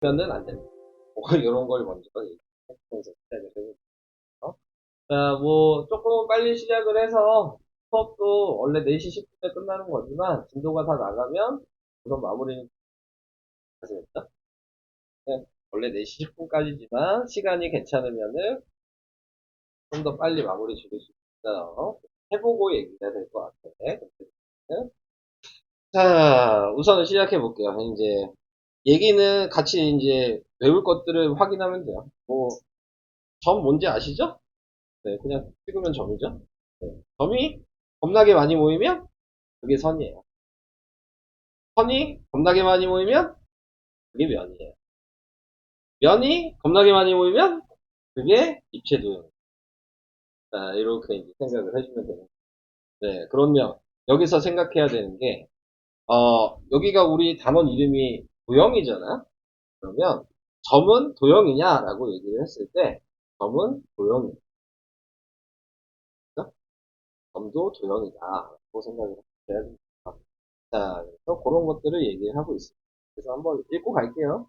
면은 안 된다. 뭐 이런 걸 먼저 얘기해서 시작을 해볼게요. 자, 뭐 조금 빨리 시작을 해서 수업도 원래 4시 10분에 끝나는 거지만 진도가 다 나가면 우선 마무리는 하시겠죠? 네, 원래 4시 10분까지지만 시간이 괜찮으면은 좀 더 빨리 마무리 지을 수 있어요. 해보고 얘기해야 될 것 같아. 자, 우선 시작해 볼게요. 이제 얘기는 같이 이제 외울 것들을 확인하면 돼요. 뭐 점 뭔지 아시죠? 네, 그냥 찍으면 점이죠. 네, 점이 겁나게 많이 모이면 그게 선이에요. 선이 겁나게 많이 모이면 그게 면이에요. 면이 겁나게 많이 모이면 그게 입체도예요. 자, 이렇게 이제 생각을 해주면 되는. 네, 그러면 여기서 생각해야 되는 게, 여기가 우리 단원 이름이 도형이잖아? 그러면 점은 도형이냐라고 얘기를 했을 때, 점은 도형이다. 점도 도형이다라고 생각을 해야 됩니다. 자, 그래서 그런 것들을 얘기를 하고 있습니다. 그래서 한번 읽고 갈게요.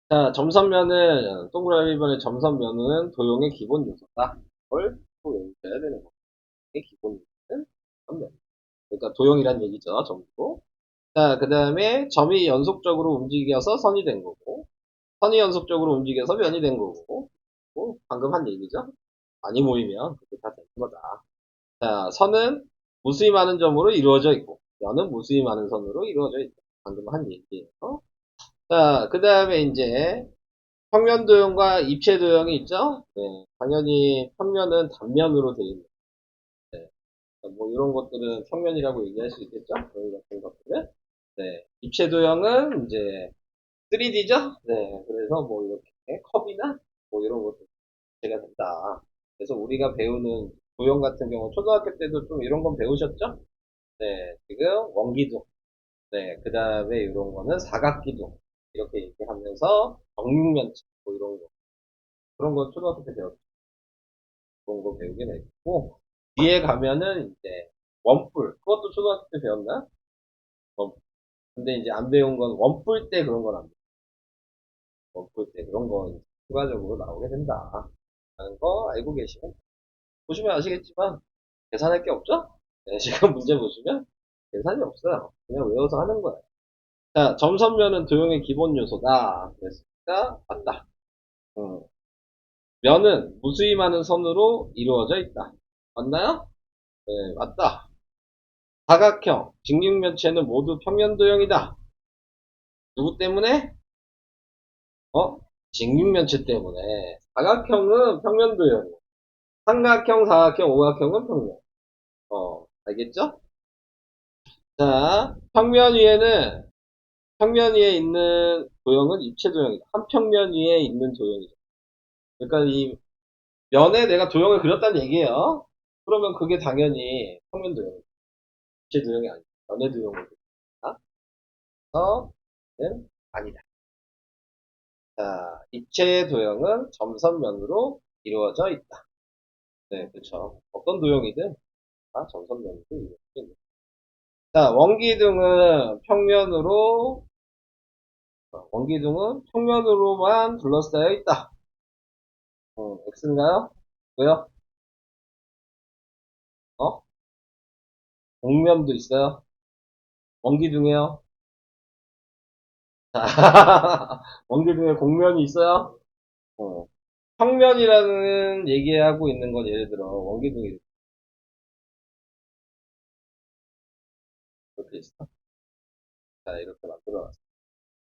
자, 점선면은, 동그라미 번의 점선면은 도형의 기본 요소다. 그걸 또 외우셔야 되는 거예요. 기본 요소는 점면. 그러니까 도형이란 얘기죠, 점도. 자, 그 다음에 점이 연속적으로 움직여서 선이 된 거고, 선이 연속적으로 움직여서 면이 된 거고, 뭐 방금 한 얘기죠. 많이 모이면 그게 다 되는 거다. 자, 선은 무수히 많은 점으로 이루어져 있고, 면은 무수히 많은 선으로 이루어져 있다. 방금 한 얘기예요. 자, 그 다음에 이제 평면 도형과 입체 도형이 있죠? 네, 당연히 평면은 단면으로 되어 있는. 네, 뭐 이런 것들은 평면이라고 얘기할 수 있겠죠? 여기 같은 것들은. 네, 입체 도형은 이제 3D죠? 네, 그래서 뭐 이렇게 컵이나 뭐 이런 것들 제가 된다. 그래서 우리가 배우는 도형 같은 경우 초등학교 때도 좀 이런 건 배우셨죠? 네, 지금 원기둥. 네, 그 다음에 이런 거는 사각기둥. 이렇게 얘기하면서 정육면체 뭐 이런 거. 그런 거 초등학교 때 배웠죠. 그런 거 배우긴 했고, 뒤에 가면은 이제 원뿔. 그것도 초등학교 때 배웠나? 원뿔. 근데 이제 안 배운 건 원뿔 때 그런 건 안 배워. 원뿔 때 그런 건 추가적으로 나오게 된다. 라는 거 알고 계시면, 보시면 아시겠지만, 계산할 게 없죠? 네, 지금 문제 보시면 계산이 없어요. 그냥 외워서 하는 거예요. 자, 점선면은 도형의 기본 요소다. 그랬으니까, 맞다. 음. 면은 무수히 많은 선으로 이루어져 있다. 맞나요? 네, 맞다. 사각형, 직육면체는 모두 평면도형이다. 누구 때문에? 어? 직육면체 때문에. 사각형은 평면도형이야. 삼각형, 사각형, 오각형은 평면. 알겠죠? 자, 평면 위에 있는 도형은 입체 도형이다. 한 평면 위에 있는 도형이죠. 그러니까 이 면에 내가 도형을 그렸다는 얘기예요. 그러면 그게 당연히 평면 도형이죠. 입체 도형이 아니고 면의 도형을 그린다. 그래서는 아니다. 자, 입체 도형은 점선면으로 이루어져 있다. 네, 그렇죠. 어떤 도형이든 다 점선면으로 이루어져 있다. 자, 원기둥은 평면으로만 둘러싸여 있다. X인가요? 왜요? 어? 곡면도 있어요? 원기둥이요? 자, 원기둥에 곡면이 있어요? 어. 평면이라는 얘기하고 있는 건 예를 들어 원기둥이 이렇게 있어. 자, 이렇게 만들어놨어.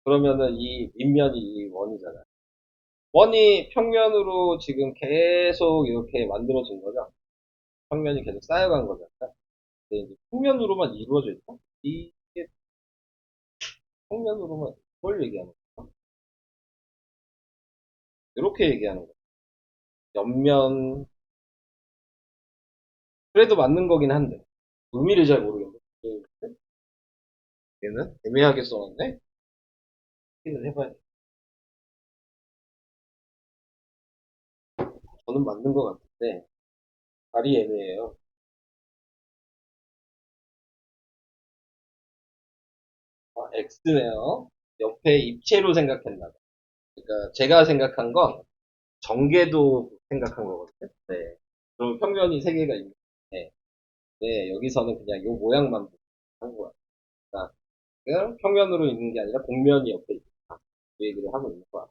그러면은 이 밑면이 이 원이잖아. 원이 평면으로 지금 계속 이렇게 만들어진 거죠. 평면이 계속 쌓여간 거잖아. 근데 이제 평면으로만 이루어져 있다? 이게 평면으로만 뭘 얘기하는 거야? 이렇게 얘기하는 거야. 옆면, 그래도 맞는 거긴 한데. 의미를 잘 모르겠네. 얘는 애매하게 써놨네? 확인을 해봐야 돼. 저는 맞는 것 같은데, 말이 애매해요. X네요. 옆에 입체로 생각했나 봐. 그러니까 제가 생각한 건 전개도 생각한 거거든요. 네. 그럼 평면이 세 개가 있는데, 네, 여기서는 그냥 요 모양만 한 거야. 그러니까 지금 평면으로 있는 게 아니라 곡면이 옆에 있다. 그 얘기를 하고 있는 거야.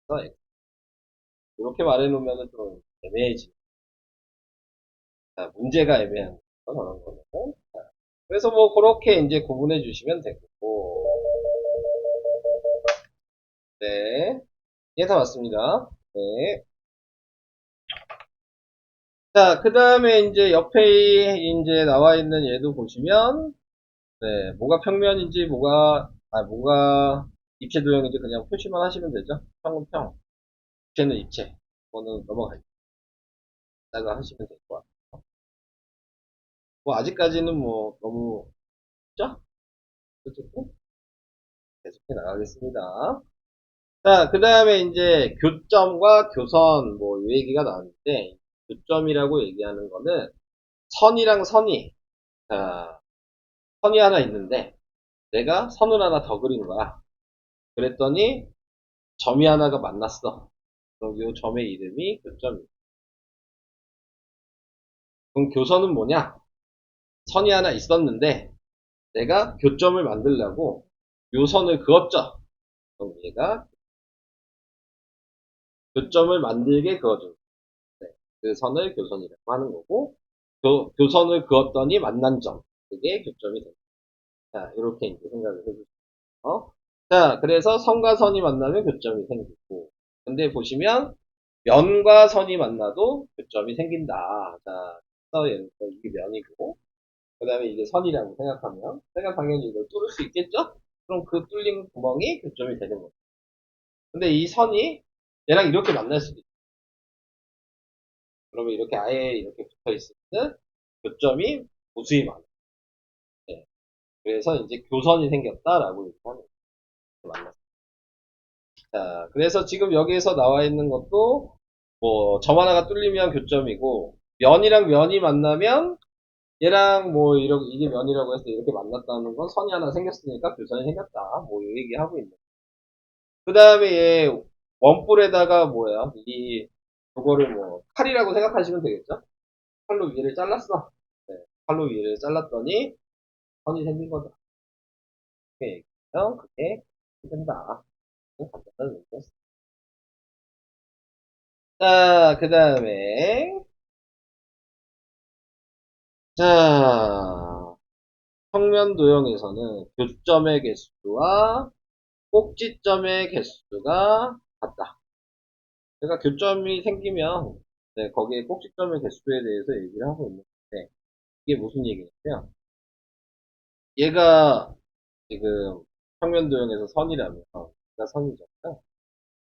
그래서 이렇게 말해놓으면 좀 애매해지. 문제가 애매한 거, 그런 거는. 자, 그래서 뭐 그렇게 이제 구분해 주시면 되고, 네, 예, 다 맞습니다. 네. 자, 그 다음에 이제 옆에 이제 나와 있는 얘도 보시면, 네, 뭐가 평면인지, 뭐가 입체 도형인지 그냥 표시만 하시면 되죠. 평은 평, 입체는 입체. 그거는 넘어가다가 하시면 될 것 같아요. 뭐, 아직까지는 뭐, 너무, 쉽죠? 어쨌든, 계속해 나가겠습니다. 자, 그 다음에 이제 교점과 교선, 뭐, 이 얘기가 나왔는데, 교점이라고 얘기하는 거는 선이랑 선이, 자, 선이 하나 있는데, 내가 선을 하나 더 그린 거야. 그랬더니, 점이 하나가 만났어. 그럼 이 점의 이름이 교점이야. 그럼 교선은 뭐냐? 선이 하나 있었는데, 내가 교점을 만들려고 요 선을 그었죠. 그럼 얘가 교점을 만들게 그어준. 네. 그 선을 교선이라고 하는 거고, 교선을 그었더니 만난 점. 그게 교점이 됩니다. 자, 이렇게 이제 생각을 해주세요. 자, 그래서 선과 선이 만나면 교점이 생기고, 근데 보시면 면과 선이 만나도 교점이 생긴다. 자, 그래서 예를 들어 이게 면이고, 그 다음에 이게 선이라고 생각하면, 내가 당연히 이걸 뚫을 수 있겠죠? 그럼 그 뚫린 구멍이 교점이 되는 거죠. 근데 이 선이 얘랑 이렇게 만날 수도 있어요. 그러면 이렇게 아예 이렇게 붙어 있을 때 교점이 무수히 많아요. 네. 그래서 이제 교선이 생겼다라고 얘기하는 거예요. 자, 그래서 지금 여기에서 나와 있는 것도 뭐 점 하나가 뚫리면 교점이고 면이랑 면이 만나면 얘랑 뭐 이게 면이라고 해서 이렇게 만났다는 건 선이 하나 생겼으니까 교선이 생겼다. 뭐 이 얘기하고 있는. 그 다음에 얘 원뿔에다가 뭐야 요거를 뭐 칼이라고 생각하시면 되겠죠? 칼로 위를 잘랐어. 네, 칼로 위를 잘랐더니 선이 생긴 거다. 이렇게 얘기하면 그게 된다. 간단한 얘기였어. 자, 그 다음에 자, 평면 도형에서는 교점의 개수와 꼭지점의 개수가 같다. 그러니까 교점이 생기면 네, 거기에 꼭지점의 개수에 대해서 얘기를 하고 있는데 이게 무슨 얘기냐면 얘가 지금 평면 도형에서 선이라면 얘가 선이잖아요.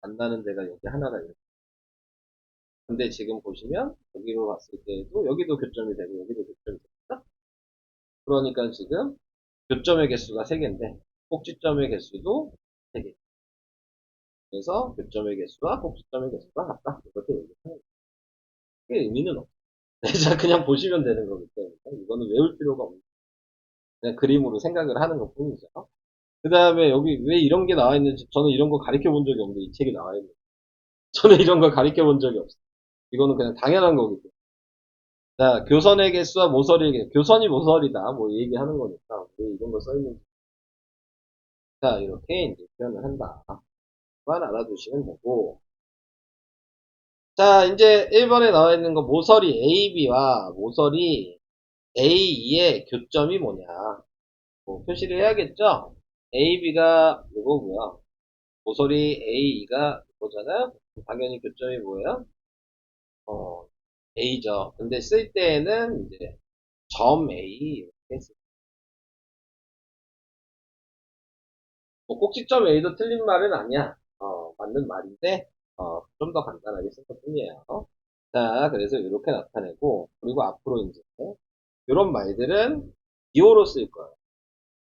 만나는 데가 여기 하나가 있는. 근데 지금 보시면 여기로 봤을 때도 여기도 교점이 되고 여기도 교점이 되죠. 그러니까 지금 교점의 개수가 3개인데 꼭지점의 개수도 3개. 그래서 교점의 개수와 꼭지점의 개수가 같다. 이렇게 얘기하는 거예요. 그게 의미는 없어요. 그냥 보시면 되는 거기 때문에 이거는 외울 필요가 없는 그냥 그림으로 생각을 하는 것 뿐이죠. 그 다음에 여기 왜 이런 게 나와 있는지 저는 이런 거 가르쳐 본 적이 없는데 이 책이 나와 있는 저는 이런 걸 가르쳐 본 적이 없어요. 이거는 그냥 당연한 거기 때문에. 자, 교선의 개수와 모서리의 개수. 교선이 모서리다. 뭐 얘기하는 거니까 왜 이런 거 써있는지. 자, 이렇게 이제 표현을 한다. 만 알아두시면 되고. 자, 이제 1번에 나와 있는 거 모서리 AB와 모서리 AE의 교점이 뭐냐. 뭐 표시를 해야겠죠? AB가 이거고요. 모서리 AE가 이거잖아요? 당연히 교점이 뭐예요? A죠. 근데 쓸 때에는 이제 점 A 이렇게 쓰 뭐 꼭지점 A도 틀린 말은 아니야. 맞는 말인데 좀 더 간단하게 쓴 것 뿐이에요. 자, 그래서 이렇게 나타내고 그리고 앞으로 이제 이런 말들은 기호로 쓸 거예요.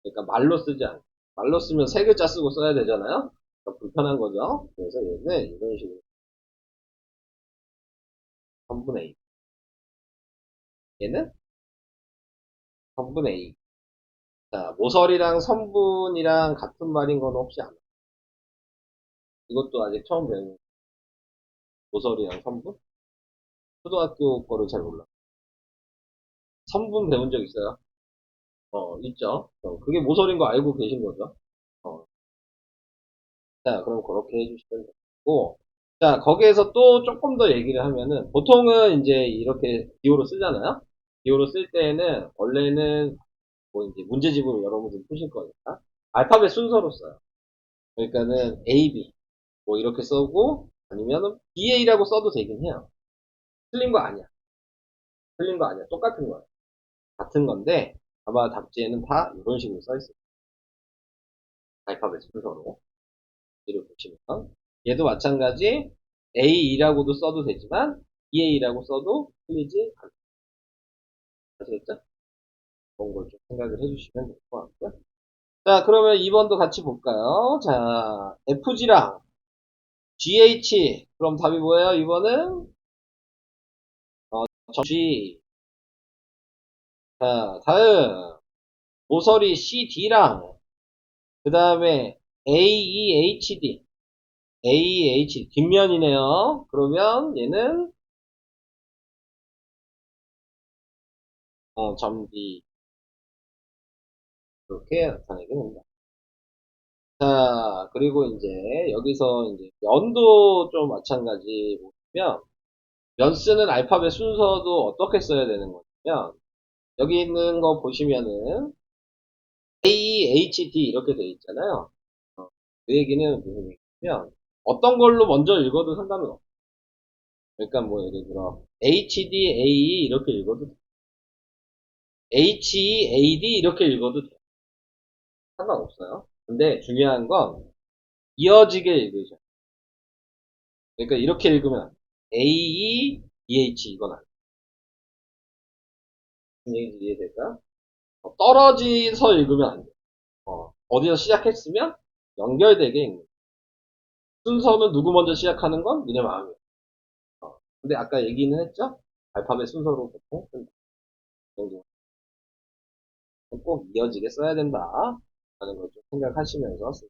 그러니까 말로 쓰지 않고 말로 쓰면 세 글자 쓰고 써야 되잖아요. 그러니까 불편한 거죠. 그래서 얘는 이런 식으로 3분의 2. 얘는 3분의 2. 자, 모서리랑 선분이랑 같은 말인 건 혹시 안, 이것도 아직 처음 배우는 모서리랑 선분? 초등학교 거를 잘 몰라. 선분 배운 적 있어요? 있죠. 그게 모서리인 거 알고 계신 거죠? 어, 자, 그럼 그렇게 해주시면 되고, 자, 거기에서 또 조금 더 얘기를 하면은, 보통은 이제 이렇게 기호로 쓰잖아요? 기호로 쓸 때에는, 원래는 뭐 이제 문제집으로 여러분들 푸실 거니까, 알파벳 순서로 써요. 그러니까는 A, B, 뭐 이렇게 써고, 아니면은 BA라고 써도 되긴 해요. 틀린 거 아니야. 틀린 거 아니야. 똑같은 거야. 같은 건데, 아마 답지에는 다 이런 식으로 써 있어요. 알파벳 순서로. 이를 보시면. 얘도 마찬가지, A2라고도 써도 되지만, EA라고 써도 틀리지 않다. 아시겠죠? 그런 걸 좀 생각을 해주시면 될 것 같고요. 자, 그러면 2번도 같이 볼까요? 자, FG랑 GH. 그럼 답이 뭐예요? 2번은? G. 자, 다음. 모서리 CD랑, 그 다음에 AEHD. AEH. 뒷면이네요. 그러면 얘는, 점디. 이렇게 나타내게 됩니다. 자, 그리고 이제, 여기서 이제, 면도 좀 마찬가지 보시면, 면 쓰는 알파벳 순서도 어떻게 써야 되는 거냐면, 여기 있는 거 보시면은 AHD 이렇게 돼 있잖아요. 그 얘기는 무슨 얘기냐면 어떤 걸로 먼저 읽어도 상관은 없어요. 그러니까 뭐 예를 들어 HD, AE 이렇게 읽어도 돼. HE, AD 이렇게 읽어도 돼. 상관없어요. 근데 중요한 건 이어지게 읽으셔. 그러니까 이렇게 읽으면 안 돼. AE, EH 이건 안 돼. 무슨 얘기인지 이해될까? 떨어지서 읽으면 안 돼. 어디서 시작했으면 연결되게 읽는. 순서는 누구 먼저 시작하는 건 니네 마음이야. 근데 아까 얘기는 했죠? 알파벳 순서로 보통 쓴다. 그 정도. 꼭 이어지게 써야 된다. 라는 걸 좀 생각하시면서 쓰세요.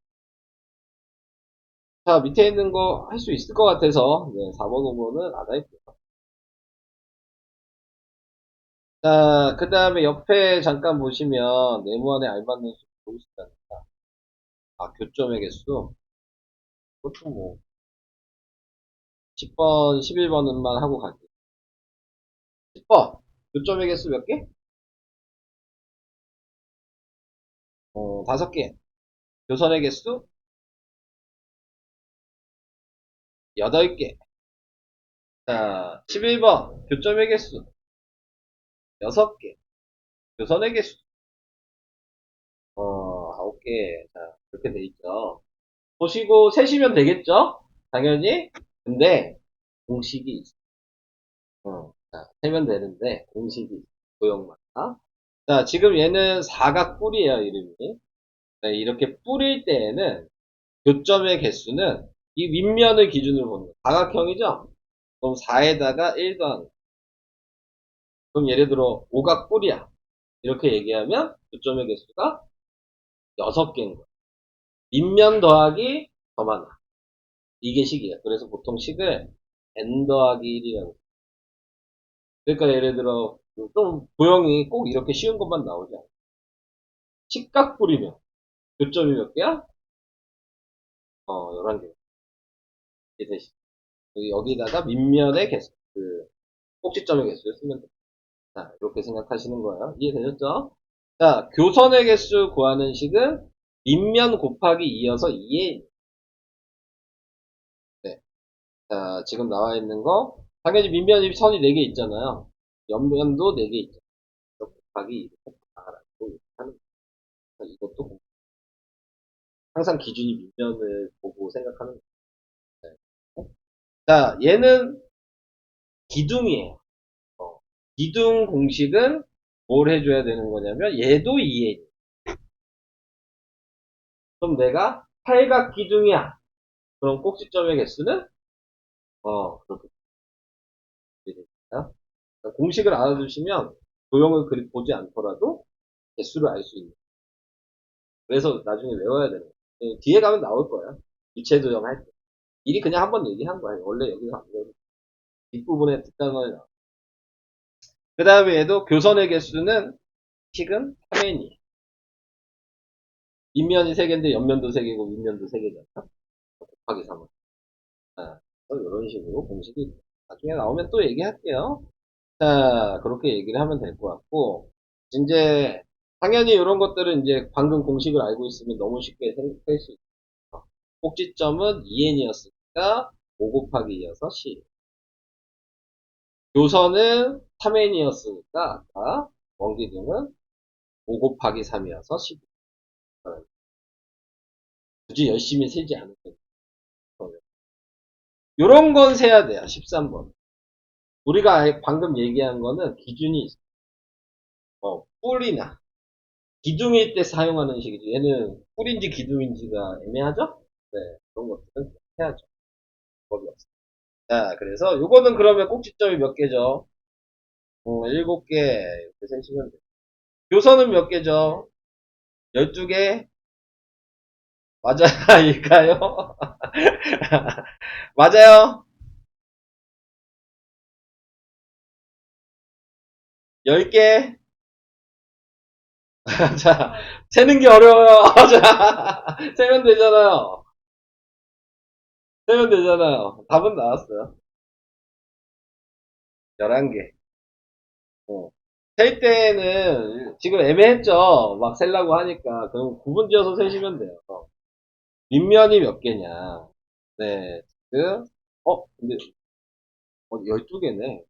자, 밑에 있는 거 할 수 있을 것 같아서, 네, 4번, 5번은 안 할게요. 자, 그 다음에 옆에 잠깐 보시면, 네모안에 알맞는 수 보이시다니까. 교점의 개수. 그것도 뭐, 10번, 11번만 하고 갈게요. 10번. 교점의 개수 몇 개? 5개. 교선의 개수? 8개. 자, 11번. 교점의 개수? 6개. 교선의 개수? 9개. 자, 그렇게 돼 있죠. 보시고 세시면 되겠죠? 당연히. 근데, 공식이 있어. 자, 세면 되는데, 공식이 있어. 도형마다. 자, 지금 얘는 사각뿔이에요, 이름이. 네, 이렇게 뿌릴 때에는, 교점의 개수는 이 윗면을 기준으로 보는 거예요. 사각형이죠? 그럼 4에다가 1 더하는. 그럼 예를 들어, 오각뿔이야. 이렇게 얘기하면, 교점의 개수가 6개인 거예요. 밑면 더하기 더 많아. 이게 식이에요. 그래서 보통 식을 n 더하기 1이라고. 그러니까 예를 들어 좀 도형이 꼭 이렇게 쉬운 것만 나오지 않아. 식각 뿌리면 교점이 몇 개야? 11개. 이게 되시. 여기다가 밑면의 개수, 꼭지점의 개수를 쓰면 돼. 자, 이렇게 생각하시는 거예요. 이해되셨죠? 자, 교선의 개수 구하는 식은 밑면 곱하기 2여서 2에, 네. 자, 지금 나와 있는 거, 당연히 밑면이 선이 4개 있잖아요. 옆면도 4개 있죠. 곱하기 2 이렇게 하는 거. 이것도 항상 기준이 밑면을 보고 생각하는 거예요. 자, 얘는 기둥이에요. 기둥 공식은 뭘 해줘야 되는 거냐면 얘도 2에. 그럼 내가 팔각 기둥이야. 그럼 꼭지점의 개수는 그렇게 됩니다. 공식을 알아두시면 도형을 그리 보지 않더라도 개수를 알 수 있는. 그래서 나중에 외워야 되는 거예요. 뒤에 가면 나올 거야. 유체 조정 할 때. 미리 그냥 한번 얘기한 거야. 원래 여기서 안 외우고. 뒷부분에 뒷단원이 나와. 그 다음에 얘도 교선의 개수는 식은 3n이. 밑면이 3개인데 옆면도 3개고 윗면도 3개잖아. 곱하기 3은. 아, 이런 식으로 공식이 나중에 나오면 또 얘기할게요. 자, 그렇게 얘기를 하면 될 것 같고, 이제, 당연히 이런 것들은 이제 방금 공식을 알고 있으면 너무 쉽게 생각할 수 있어. 꼭지점은 2n이었으니까 5 곱하기 2여서 10. 요선은 3n이었으니까 아까 원기둥은 5 곱하기 3이어서 10. 굳이 열심히 세지 않을 거예요. 요런 건 세야 돼요. 13번. 우리가 방금 얘기한 거는 기준이 있어. 뿔이나 기둥일 때 사용하는 식이죠. 얘는 뿔인지 기둥인지가 애매하죠? 네, 그런 것들은 해야죠. 법이 없어. 자, 그래서 요거는 그러면 꼭지점이 몇 개죠? 7개 이렇게 세시면 돼요. 요선은 몇 개죠? 12개? 맞아일까요? 맞아요. 10개? 자, 세는 게 어려워요. 자, 세면 되잖아요. 세면 되잖아요. 답은 나왔어요. 11개. 어. 셀 때는 지금 애매했죠. 막 셀라고 하니까. 그럼 구분 지어서 세시면 돼요. 밑면이 몇 개냐. 네. 근데, 12개네.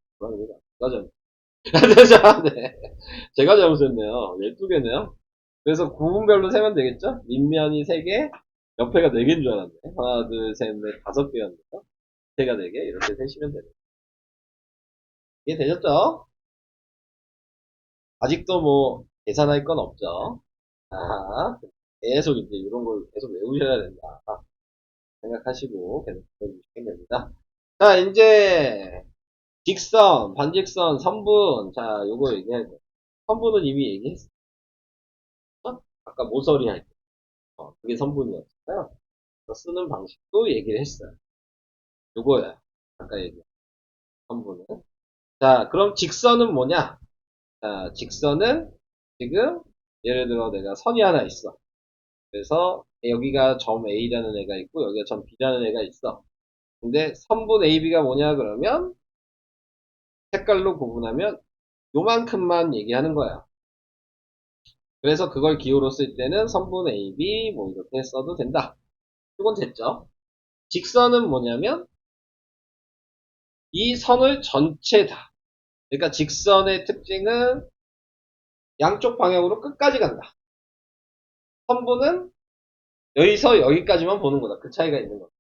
제가 잘못, 네. 제가 잘못했네요. 12개네요. 그래서 구분별로 세면 되겠죠? 밑면이 3개, 옆에가 4개인 줄 알았네. 하나, 둘, 셋, 넷, 5개였네요. 밑에가 4개, 이렇게 세시면 돼요. 이해 되셨죠? 아직도 뭐, 계산할 건 없죠? 아, 계속 이제 이런 걸 계속 외우셔야 된다. 생각하시고 계속 배워주시면 됩니다. 자, 이제 직선, 반직선, 선분. 자, 요거 얘기할 거. 선분은 이미 얘기했어. 아까 모서리 할 때. 그게 선분이었잖아요. 쓰는 방식도 얘기를 했어요. 요거야. 아까 얘기한 선분은. 자, 그럼 직선은 뭐냐? 자, 직선은 지금 예를 들어 내가 선이 하나 있어. 그래서 여기가 점 A라는 애가 있고 여기가 점 B라는 애가 있어. 근데 선분 AB가 뭐냐 그러면 색깔로 구분하면 요만큼만 얘기하는 거야. 그래서 그걸 기호로 쓸 때는 선분 AB 뭐 이렇게 써도 된다. 이건 됐죠. 직선은 뭐냐면 이 선을 전체 다. 그러니까 직선의 특징은 양쪽 방향으로 끝까지 간다. 선분은 여기서 여기까지만 보는 거다. 그 차이가 있는 거다.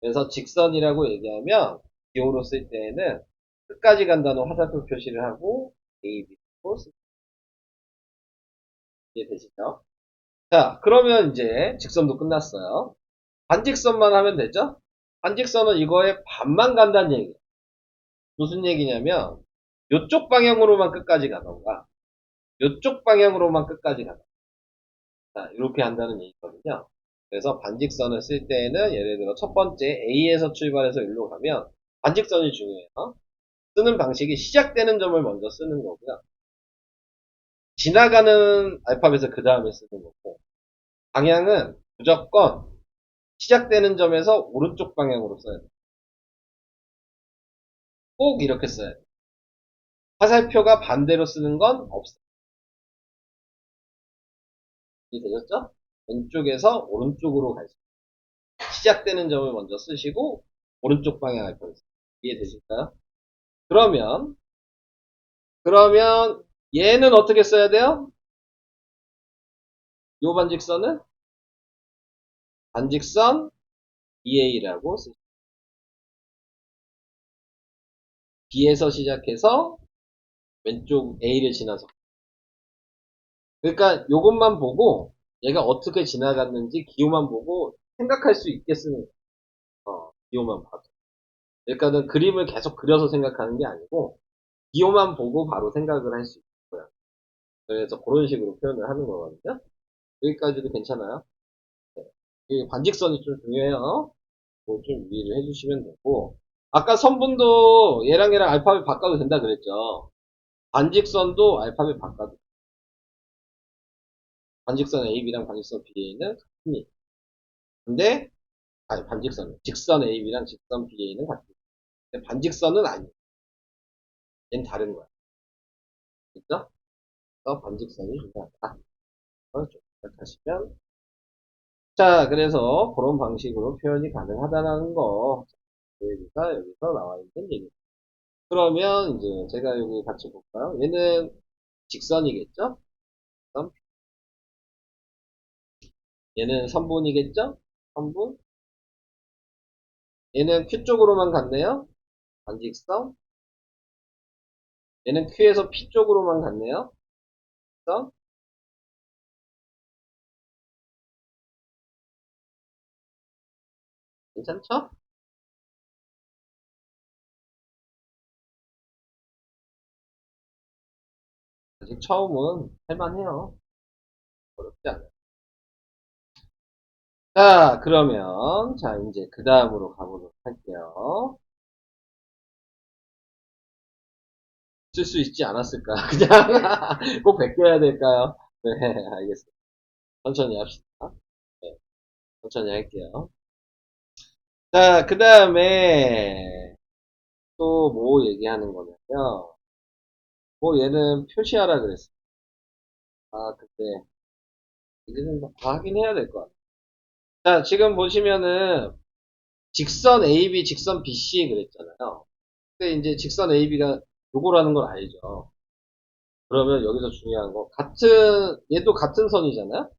그래서 직선이라고 얘기하면 기호로 쓸 때에는 끝까지 간다는 화살표 표시를 하고 A, B로 쓰 이해되시죠? 자, 그러면 이제 직선도 끝났어요. 반직선만 하면 되죠? 반직선은 이거의 반만 간다는 얘기예요. 무슨 얘기냐면 이쪽 방향으로만 끝까지 가던가 이쪽 방향으로만 끝까지 가던가 자, 이렇게 한다는 얘기거든요. 그래서 반직선을 쓸 때에는 예를 들어 첫 번째 A에서 출발해서 여기로 가면 반직선이 중요해요. 쓰는 방식이 시작되는 점을 먼저 쓰는 거고요. 지나가는 알파벳을 그 다음에 쓰는 거고 방향은 무조건 시작되는 점에서 오른쪽 방향으로 써야 돼요. 꼭 이렇게 써야 돼요. 화살표가 반대로 쓰는 건 없어요. 이해되셨죠? 왼쪽에서 오른쪽으로 갈 수 있어요. 시작되는 점을 먼저 쓰시고 오른쪽 방향 알파벳 이해되실까요? 그러면 얘는 어떻게 써야 돼요? 요 반직선은 반직선 BA라고 쓰시죠. B에서 시작해서 왼쪽 A를 지나서 그러니까 요것만 보고 얘가 어떻게 지나갔는지 기호만 보고 생각할 수 있게 쓰는 기호만 봐도 그러니까는 그림을 계속 그려서 생각하는 게 아니고 기호만 보고 바로 생각을 할 수 있고요. 그래서 그런 식으로 표현을 하는 거거든요. 여기까지도 괜찮아요? 네. 이 반직선이 좀 중요해요. 그거 좀 유의를 해주시면 되고. 아까 선분도 얘랑 알파벳 바꿔도 된다 그랬죠. 반직선도 알파벳 바꿔도. 반직선 AB랑 반직선 BA는 같습니다. 근데, 아니, 반직선. 직선 AB랑 직선 BA는 같습니다. 근데 반직선은 아니에요. 얘는 다른 거야. 그죠? 그래서 반직선이 중요하다. 그걸 좀 생각하시면. 자, 그래서 그런 방식으로 표현이 가능하다는 거. 여기가 여기서 나와 있는 얘기입니다. 그러면 이제 제가 여기 같이 볼까요? 얘는 직선이겠죠? 얘는 선분이겠죠? 선분. 얘는 Q 쪽으로만 갔네요. 반직선. 얘는 Q에서 P 쪽으로만 갔네요. 직선. 괜찮죠? 아직 처음은 할만해요. 어렵지 않아요. 자, 그러면, 자, 이제 그 다음으로 가보도록 할게요. 쓸 수 있지 않았을까? 그냥, 꼭 베껴야 될까요? 네, 알겠습니다. 천천히 합시다. 네, 천천히 할게요. 자, 그 다음에, 또 뭐 얘기하는 거냐면, 뭐 얘는 표시하라 그랬어. 아, 그때, 이제는 다 확인해야 될 것 같아. 자, 지금 보시면은, 직선 AB, 직선 BC 그랬잖아요. 근데 이제 직선 AB가 요거라는 걸 알죠. 그러면 여기서 중요한 거, 얘도 같은 선이잖아요?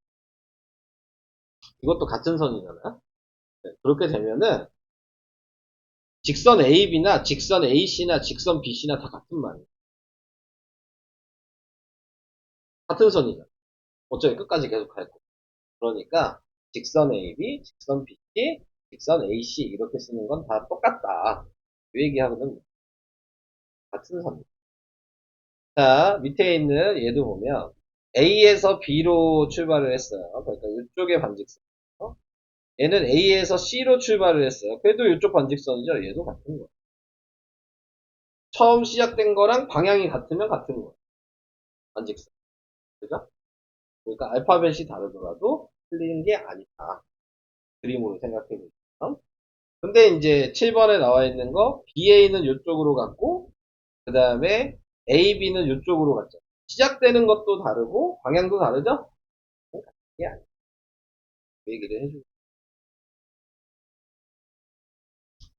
이것도 같은 선이잖아요? 네, 그렇게 되면은, 직선 AB나 직선 AC나 직선 BC나 다 같은 말이에요. 같은 선이잖아. 어차피 끝까지 계속 갈 거. 그러니까, 직선 AB, 직선 BC, 직선 AC 이렇게 쓰는 건 다 똑같다. 이 얘기하거든요. 같은 선. 자, 밑에 있는 얘도 보면 A에서 B로 출발을 했어요. 그러니까 이쪽에 반직선. 얘는 A에서 C로 출발을 했어요. 그래도 이쪽 반직선이죠. 얘도 같은 거예요. 처음 시작된 거랑 방향이 같으면 같은 거예요. 반직선. 그죠? 그러니까 알파벳이 다르더라도 틀리는 게 아니다. 그림으로 생각해 보시면. 근데 이제 7번에 나와 있는 거 BA는 이쪽으로 갔고 그 다음에 AB는 이쪽으로 갔죠. 시작되는 것도 다르고 방향도 다르죠? 이게 아니에요. 그 얘기를 해주고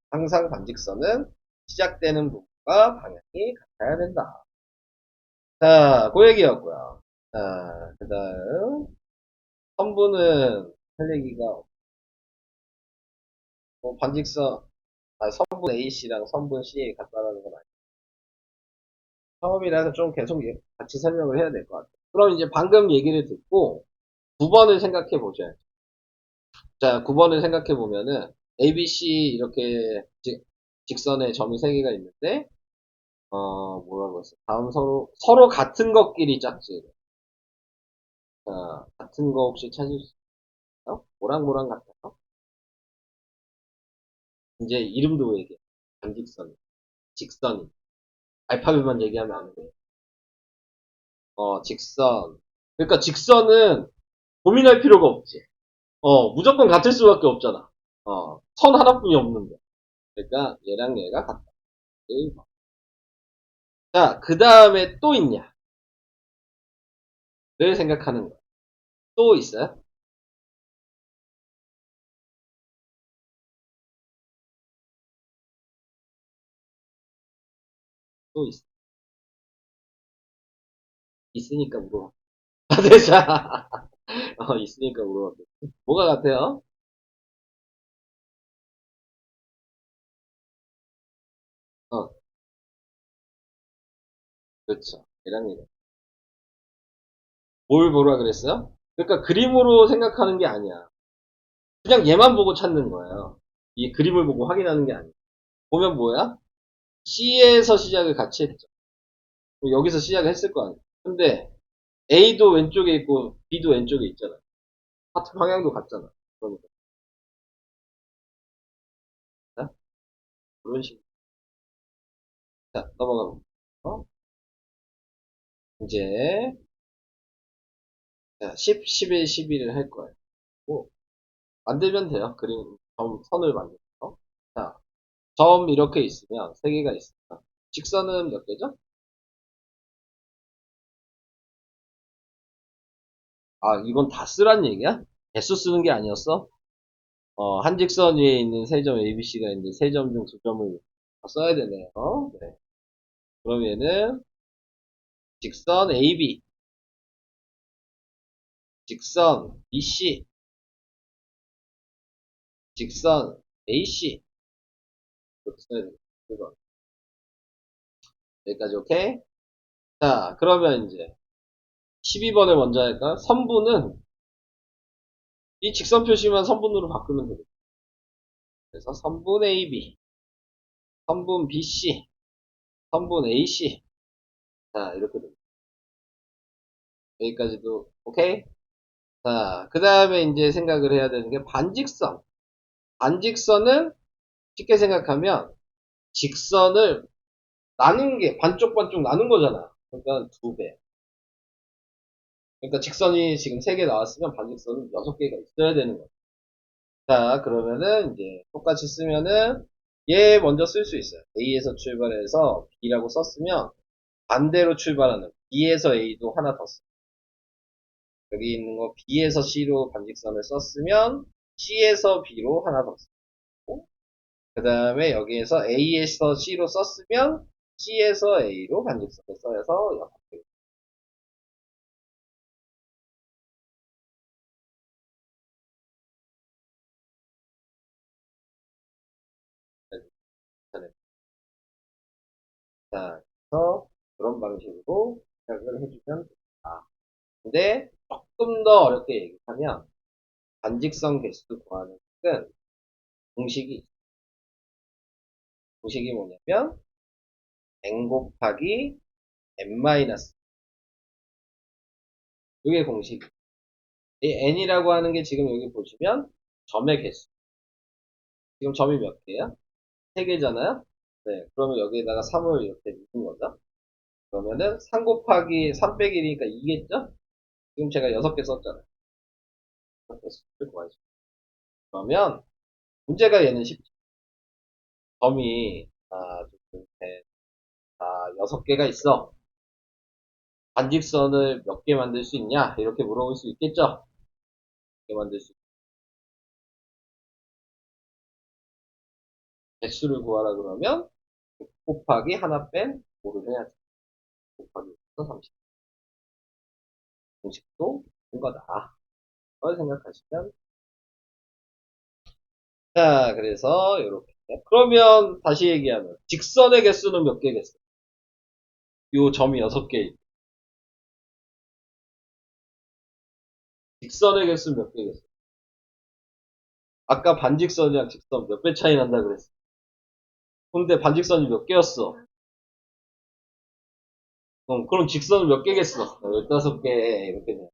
항상 반직선은 시작되는 부분과 방향이 같아야 된다. 자, 그 얘기였고요. 자, 그 다음 선분은 할 얘기가 뭐 반직선 선분 A씨랑 선분 C 같다라는 건 아니에요. 처음이라서 좀 계속 같이 설명을 해야 될 것 같아요. 그럼 이제 방금 얘기를 듣고 9번을 생각해 보셔야죠. 자, 9번을 생각해 보면은 ABC 이렇게 직선에 점이 3개가 있는데 뭐라고 했어? 다음 서로 같은 것끼리 짝지. 자, 같은 거 혹시 찾을 수 있어요? 모랑모랑 같아요? 이제 이름도 얘기해. 반직선, 직선. 알파벳만 얘기하면 안 돼. 직선. 그러니까 직선은 고민할 필요가 없지. 무조건 같을 수밖에 없잖아. 선 하나뿐이 없는데. 그러니까 얘랑 얘가 같다. 1번. 자, 그 다음에 또 있냐? 를 생각하는 거야. 또 있어요? 또 있으니까 물어봐. 자, 있으니까 물어봐. 뭐가 같아요? 어, 그렇죠. 얘랑 얘가. 뭘 보라 그랬어요? 그러니까 그림으로 생각하는 게 아니야. 그냥 얘만 보고 찾는 거예요. 이 그림을 보고 확인하는 게 아니야. 보면 뭐야? C에서 시작을 같이 했죠. 여기서 시작을 했을 거 아니야. 근데 A도 왼쪽에 있고 B도 왼쪽에 있잖아. 하트 방향도 같잖아. 그러니까. 자, 그런 식으로. 자, 넘어가 볼게요. 이제, 자, 10, 11, 11을 할 거예요. 뭐, 만들면 돼요. 그림, 선을 만들어서. 자, 점 이렇게 있으면, 세 개가 있으면, 직선은 몇 개죠? 아, 이건 다 쓰란 얘기야? 개수 쓰는 게 아니었어? 한 직선 위에 있는 세 점 ABC가 있는데, 세 점 중 두 점을 써야 되네요. 네. 그럼 얘는, 직선 AB, 직선 BC, 직선 AC. 이렇게 써야 돼요. 이거. 여기까지 오케이? 자, 그러면 이제, 12번을 먼저 할까? 선분은, 이 직선 표시만 선분으로 바꾸면 되겠다. 그래서 선분 AB, 선분 BC, 선분 AC. 자, 이렇게 됩니다. 여기까지도 오케이? 자, 그 다음에 이제 생각을 해야 되는 게 반직선. 반직선은 쉽게 생각하면 직선을 나눈 게 반쪽 반쪽 나눈 거잖아. 그러니까 두 배. 그러니까 직선이 지금 세 개 나왔으면 반직선은 여섯 개가 있어야 되는 거야. 자, 그러면은 이제 똑같이 쓰면은 얘 먼저 쓸 수 있어요. A에서 출발해서 B라고 썼으면 반대로 출발하는 B에서 A도 하나 더 써. 여기 있는 거 B에서 C로 반직선을 썼으면 C에서 B로 하나 더 쓰고 그 다음에 여기에서 A에서 C로 썼으면 C에서 A로 반직선을 써서 여섯 개. 자, 그래서 그런 방식으로 시작을 해주면 됩니다. 근데 조금 더 어렵게 얘기하면 반직선 개수 구하는 것은 공식이 있어요. 공식이 뭐냐면 n 곱하기 n 마이너스 이게 공식. 이 n이라고 하는 게 지금 여기 보시면 점의 개수. 지금 점이 몇 개야? 3개잖아요? 네. 그러면 여기에다가 3을 이렇게 넣는 거죠. 그러면은 3 곱하기 3 빼기 1이니까 2겠죠? 지금 제가 6개 썼잖아요. 6개 쓸 거야죠. 그러면 문제가 얘는 쉽죠. 점이 하나, 둘, 셋, 다 6개가 있어. 반직선을 몇 개 만들 수 있냐? 이렇게 물어볼 수 있겠죠? 몇 개 만들 수 개수를 구하라 그러면 곱하기 하나 뺀 5를 해야지. 곱하기 30. 공식도 된 거다. 그걸 생각하시면 자, 그래서 이렇게. 그러면 다시 얘기하면 직선의 개수는 몇 개겠어? 요 점이 6개. 직선의 개수는 몇 개겠어? 아까 반직선이랑 직선 몇 배 차이 난다 그랬어. 근데 반직선이 몇 개였어? 그럼 직선은 몇 개겠어? 15개 이렇게 돼.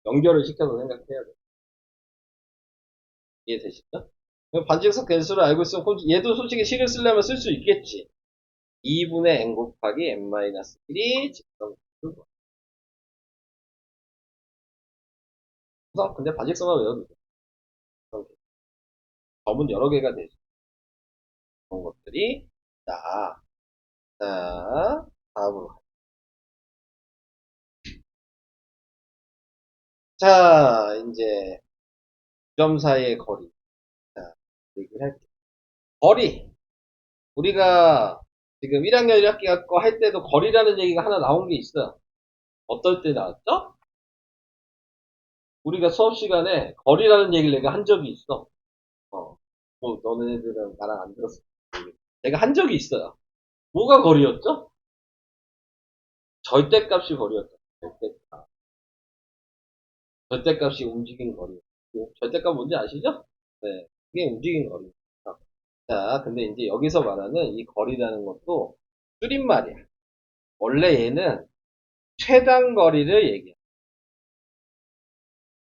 연결을 시켜서 생각해야 돼. 이해되시죠? 반직선 개수를 알고 있으면 얘도 솔직히 식을 쓰려면 쓸 수 있겠지. 2분의 n 곱하기 n-1이 직선 개수. 근데 반직선만 외워도 돼. 점은 여러 개가 되죠. 그런 것들이 자, 자, 다음으로. 자, 이제 점 사이의 거리. 자, 얘기를 할게요. 거리. 우리가 지금 1학년 1학기 거 할 때도 거리라는 얘기가 하나 나온 게 있어요. 어떨 때 나왔죠? 우리가 수업 시간에 거리라는 얘기를 내가 한 적이 있어. 뭐 너네들은 나랑 안 들었을 거야. 내가 한 적이 있어요. 뭐가 거리였죠? 절대값이 거리였죠. 절대값. 절대값이 움직인 거리. 절대값 뭔지 아시죠? 네. 그게 움직인 거리입니다. 자, 근데 이제 여기서 말하는 이 거리라는 것도 줄임말이야. 원래 얘는 최단 거리를 얘기해.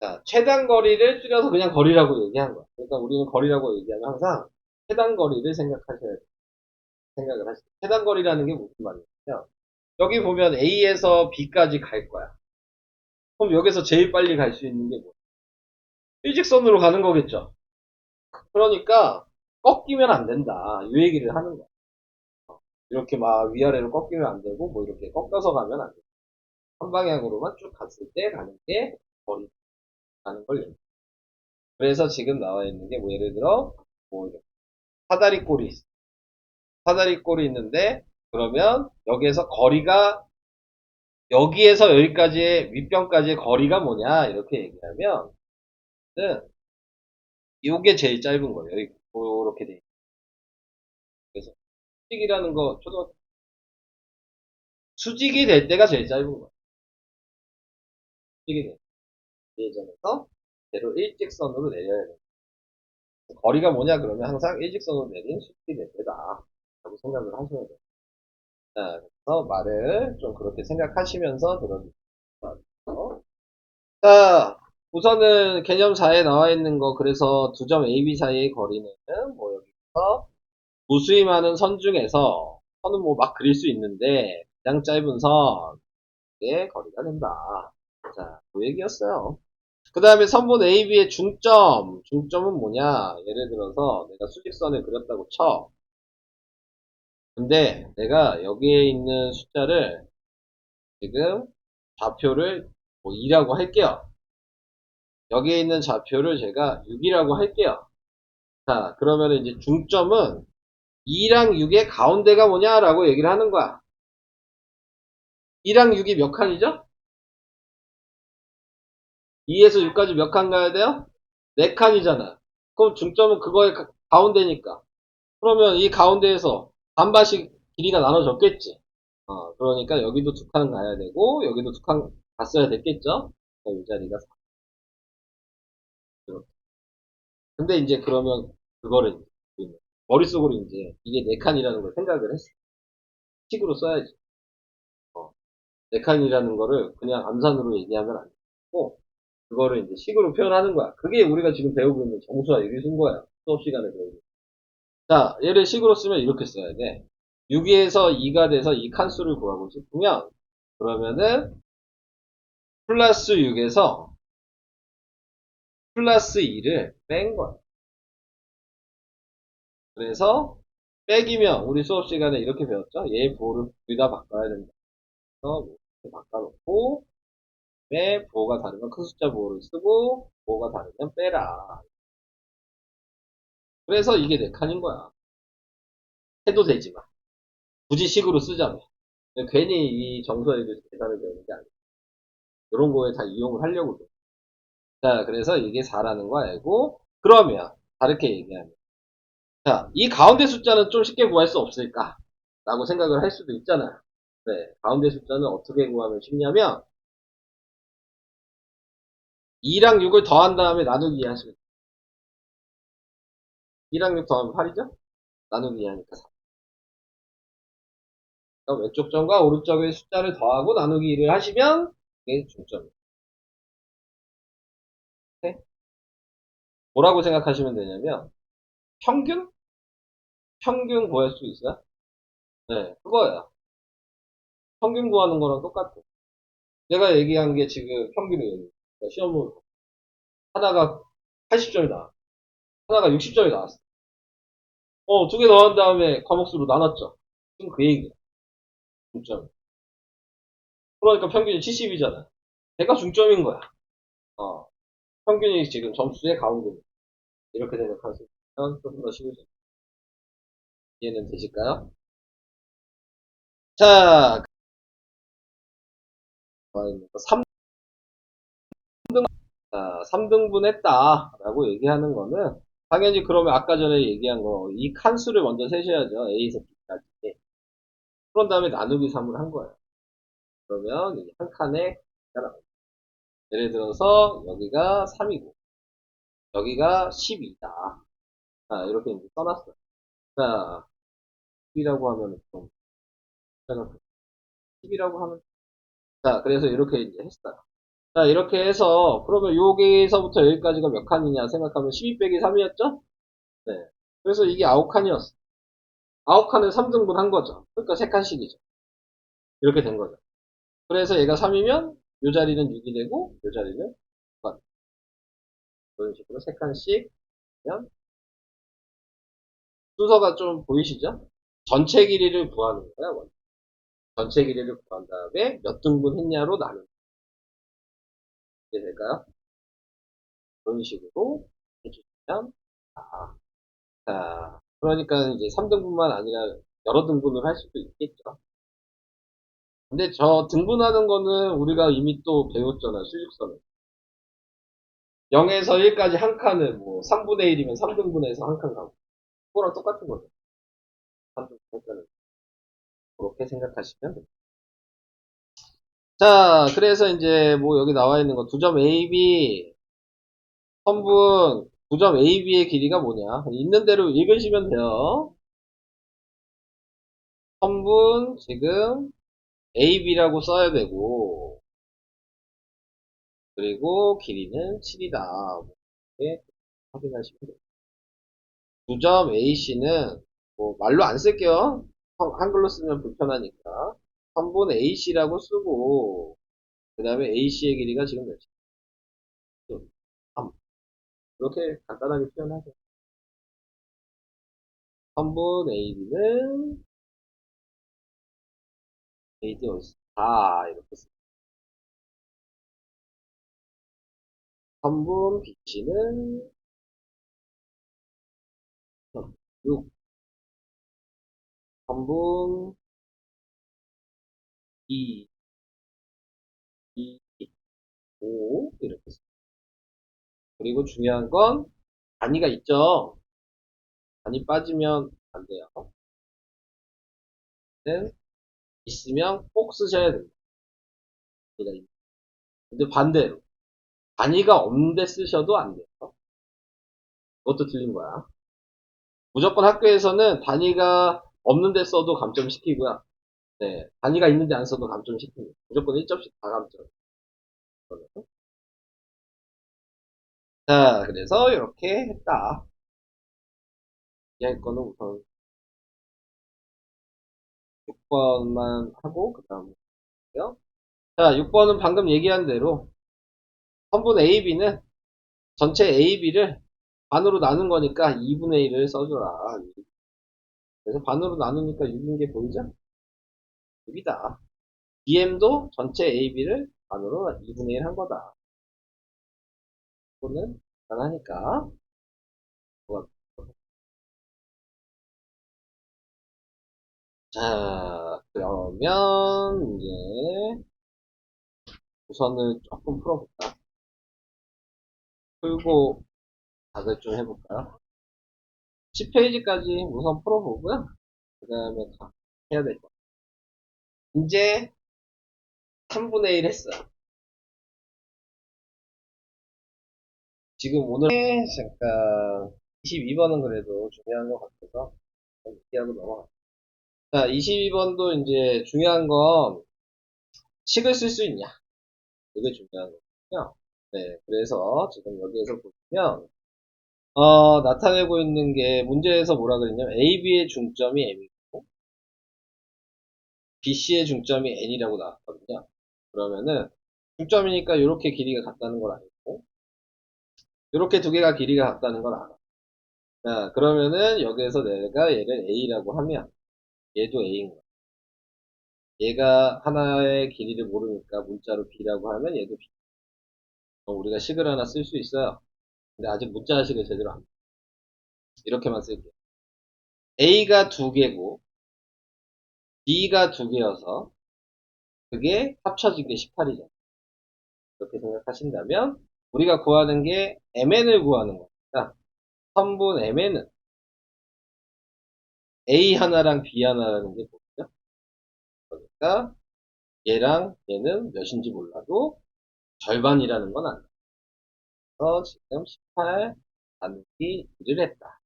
자, 최단 거리를 줄여서 그냥 거리라고 얘기한 거야. 그러니까 우리는 거리라고 얘기하면 항상 최단 거리를 생각하셔야 돼. 생각을 하시죠. 최단 거리라는 게 무슨 말이냐면, 여기 보면 A에서 B까지 갈 거야. 그럼 여기서 제일 빨리 갈 수 있는 게 뭐야? 일직선으로 가는 거겠죠. 그러니까 꺾이면 안 된다. 이 얘기를 하는 거야. 이렇게 막 위아래로 꺾이면 안 되고, 뭐 이렇게 꺾여서 가면 안 돼. 한 방향으로만 쭉 갔을 때 가는 게 거리라는 걸 얘기해. 그래서 지금 나와 있는 게 뭐 예를 들어, 뭐 이렇게 사다리꼴이 있어. 사다리꼴이 있는데, 그러면 여기에서 거리가, 여기에서 여기까지의 윗변까지의 거리가 뭐냐, 이렇게 얘기하면, 이게 제일 짧은 거예요. 이렇게 돼 있어요. 그래서 수직이라는 거, 수직이 될 때가 제일 짧은 거예요. 수직이 될 때. 예전에서 대로 일직선으로 내려야 돼요. 거리가 뭐냐, 그러면 항상 일직선으로 내린 수직이 될 때다. 라고 생각을 하셔야 돼요. 자, 그래서 말을 좀 그렇게 생각하시면서 들어주세요. 자, 우선은 개념 4에 나와 있는 거, 그래서 두 점 A, B 사이의 거리는, 뭐, 여기서, 무수히 많은 선 중에서, 선은 뭐 막 그릴 수 있는데, 가장 짧은 선의 거리가 된다. 자, 그 얘기였어요. 그 다음에 선분 A, B의 중점. 중점은 뭐냐? 예를 들어서, 내가 수직선을 그렸다고 쳐. 근데, 내가 여기에 있는 숫자를, 지금, 좌표를, 뭐, 2라고 할게요. 여기에 있는 좌표를 제가 6이라고 할게요. 자, 그러면 이제 중점은 2랑 6의 가운데가 뭐냐라고 얘기를 하는 거야. 2랑 6이 몇 칸이죠? 2에서 6까지 몇 칸 가야 돼요? 4칸이잖아. 그럼 중점은 그거의 가운데니까. 그러면 이 가운데에서 반반씩 길이가 나눠졌겠지. 그러니까 여기도 2칸 가야 되고, 여기도 2칸 갔어야 됐겠죠? 그러니까 이 자리가 4. 근데 이제 그러면 그거를 머릿속으로 이제 이게 4칸이라는 걸 생각을 했어. 식으로 써야지. 어, 4칸이라는 거를 그냥 암산으로 얘기하면 안 되고, 그거를 이제 식으로 표현하는 거야. 그게 우리가 지금 배우고 있는 정수와 유리수인 거야. 수업 시간에 배우고. 자, 얘를 식으로 쓰면 이렇게 써야 돼. 6에서 2가 돼서 이 칸수를 구하고 싶으면, 그러면은, 플러스 6에서 플러스 2를 뺀 거야. 그래서, 빼기면, 우리 수업 시간에 이렇게 배웠죠? 얘 부호를 둘 다 바꿔야 된다. 그래서, 이렇게 바꿔놓고, 부호가 다르면 큰 숫자 부호를 쓰고, 부호가 다르면 빼라. 그래서 이게 4칸인 거야. 해도 되지만. 굳이 식으로 쓰자면. 괜히 이 정서에 대해서 계산을 배우는 게 아니야. 이런 거에 다 이용을 하려고 돼. 자, 그래서 이게 4라는 거 알고, 그러면, 다르게 얘기하면. 자, 이 가운데 숫자는 좀 쉽게 구할 수 없을까? 라고 생각을 할 수도 있잖아요. 네, 가운데 숫자는 어떻게 구하면 쉽냐면, 2랑 6을 더한 다음에 나누기 하시면 돼요. 2랑 6 더하면 8이죠? 나누기 하니까 4. 그러니까 왼쪽 점과 오른쪽의 숫자를 더하고 나누기 1을 하시면, 이게 중점이에요. 네? 뭐라고 생각하시면 되냐면, 평균? 평균 구할 수 있어요? 네, 그거예요. 평균 구하는 거랑 똑같아. 내가 얘기한 게 지금 평균이에요. 그러니까 시험을 하나가 80점이 나왔어. 하나가 60점이 나왔어. 두 개 더한 다음에 과목수로 나눴죠. 지금 그 얘기야. 중점. 그러니까 평균이 70이잖아. 걔가 중점인 거야. 어, 평균이 지금 점수의 가운데. 이렇게 생각하시면 조금 더 쉬우죠. 이해는 되실까요? 자, 3등분 했다라고 얘기하는 거는 당연히 그러면 아까 전에 얘기한 거 이 칸수를 먼저 세셔야죠. A에서 B까지. 그런 다음에 나누기 3을 한 거예요. 그러면 한 칸에 예를 들어서 여기가 3이고 여기가 12다. 자, 이렇게 이제 써놨어요. 자, 10이라고 하면 좀 10이라고 하면 자, 그래서 이렇게 이제 했어요. 자, 이렇게 해서, 그러면 여기서부터 여기까지가 몇 칸이냐 생각하면 12 빼기 3이었죠? 네. 그래서 이게 9칸이었어. 9칸을 3등분 한 거죠. 그러니까 3칸씩이죠. 이렇게 된 거죠. 그래서 얘가 3이면, 요 자리는 6이 되고, 요 자리는 9칸. 그런 식으로 3칸씩, 면 순서가 좀 보이시죠? 전체 길이를 구하는 거야, 먼저. 전체 길이를 구한 다음에 몇 등분 했냐로 나누는 게 될까요? 그런 식으로 해주시면, 아, 자, 그러니까 이제 3등분만 아니라 여러 등분을 할 수도 있겠죠. 근데 저 등분하는 거는 우리가 이미 또 배웠잖아요, 수직선을. 0에서 1까지 한 칸을 뭐 3분의 1이면 3등분해서 한 칸 가고. 그거랑 똑같은 거죠. 3등분 한 그렇게 생각하시면 됩니다. 자, 그래서 이제 뭐 여기 나와 있는 거 2점 AB 선분 9점 AB의 길이가 뭐냐? 있는 대로 읽으시면 돼요. 선분 지금 AB라고 써야 되고 그리고 길이는 7이다. 이렇게 확인하시면 돼요. 9점 AC는 뭐 말로 안 쓸게요. 한글로 쓰면 불편하니까. 선분 AC라고 쓰고 그 다음에 AC의 길이가 지금 몇이죠? 3. 이렇게 간단하게 표현하세요. 선분 AB는 AD 어디 있어? 4 이렇게 쓰 선분 BC는 6, 선분 2, 2, 5 이렇게 씁니다. 그리고 중요한 건 단위가 있죠. 단위 빠지면 안 돼요. 있으면 꼭 쓰셔야 됩니다. 근데 반대로 단위가 없는데 쓰셔도 안 돼요. 그것도 틀린 거야. 무조건 학교에서는 단위가 없는데 써도 감점시키고요. 네, 단위가 있는데 안 써도 감점시킵니다. 무조건 1점씩 다 감점. 자, 그래서 이렇게 했다. 이 할 거는 우선 6번만 하고 그 다음에 할게요. 자, 6번은 방금 얘기한 대로 선분 AB는 전체 AB를 반으로 나눈 거니까 2분의 1을 써줘라. 그래서 반으로 나누니까 6인 게 보이죠? 6이다. BM도 전체 AB를 반으로 2분의 1 한 거다. 이거는 간단하니까. 자, 그러면 이제 우선은 조금 풀어볼까? 풀고 답을 좀 해볼까요? 10페이지까지 우선 풀어보고요. 그 다음에 다 해야 될 거. 이제 3분의 1 했어. 지금 오늘 잠깐 22번은 그래도 중요한 것 같아서 얘기하고 넘어가. 자, 22번도 이제 중요한 건 식을 쓸 수 있냐. 이게 중요한 거거든요. 네, 그래서 지금 여기에서 보시면 나타내고 있는 게 문제에서 뭐라 그랬냐면 AB의 중점이 M이고 BC의 중점이 N이라고 나왔거든요. 그러면은 중점이니까 이렇게 길이가 같다는 걸 알고 이렇게 두 개가 길이가 같다는 걸 알아. 자, 그러면은 여기에서 내가 얘를 A라고 하면 얘도 A인 거야. 얘가 하나의 길이를 모르니까 문자로 B라고 하면 얘도 B. 그럼 우리가 식을 하나 쓸 수 있어요. 근데 아직 문자식을 제대로 안 돼. 이렇게만 쓸게요. A가 두 개고 B가 두 개여서 그게 합쳐진 게 18이죠. 이렇게 생각하신다면 우리가 구하는 게 MN을 구하는 겁니다. 선분 MN은 A 하나랑 B 하나라는 게 뭐죠? 그러니까 얘랑 얘는 몇인지 몰라도 절반이라는 건 안다. 그래서 지금 18 나누기 1을 했다.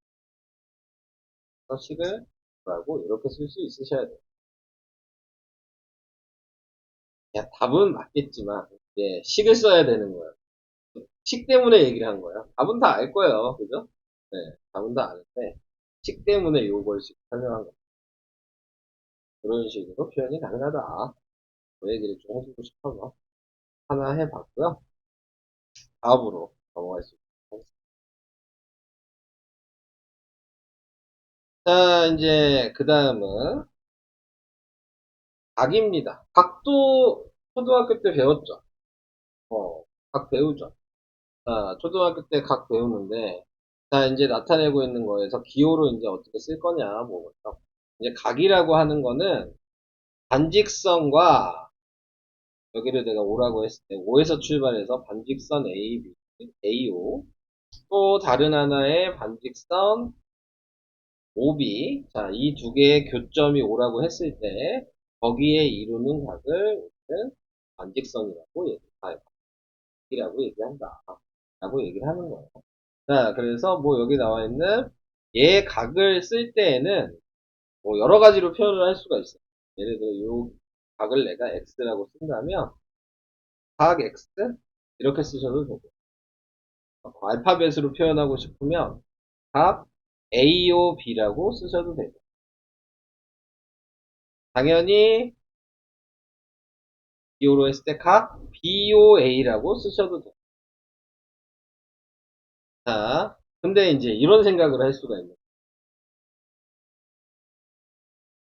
그래서 식을 구하고 이렇게 쓸 수 있으셔야 돼요. 야, 답은 맞겠지만 예, 식을 써야 되는 거예요. 식 때문에 얘기를 한 거예요. 답은 다 알 거예요. 그죠? 네, 답은 다 아는데, 식 때문에 요걸 지금 설명한 거. 그런 식으로 표현이 가능하다. 그 얘기를 좀 해주고 싶어서 하나 해봤고요. 다음으로 넘어갈 수 있도록 하겠습니다. 자, 이제, 그 다음은 각입니다. 각도 초등학교 때 배웠죠? 각 배우죠? 자, 초등학교 때 각 배우는데, 자, 이제 나타내고 있는 거에서 기호로 이제 어떻게 쓸 거냐, 뭐, 이제 각이라고 하는 거는 반직선과, 여기를 내가 O라고 했을 때, O에서 출발해서 반직선 A, B, AO, 또 다른 하나의 반직선 OB, 자, 이 두 개의 교점이 O라고 했을 때, 거기에 이루는 각을 우리는 반직선이라고 이라고 얘기한다. 라고 얘기를 하는 거예요. 자, 그래서 뭐 여기 나와 있는 얘 각을 쓸 때에는 뭐 여러 가지로 표현을 할 수가 있어요. 예를 들어 요 각을 내가 x라고 쓴다면 각 x 이렇게 쓰셔도 되고 알파벳으로 표현하고 싶으면 각 AOB라고 쓰셔도 되고 당연히 기호로 했을 때 각 BOA라고 쓰셔도 돼요. 자, 근데 이제 이런 생각을 할 수가 있는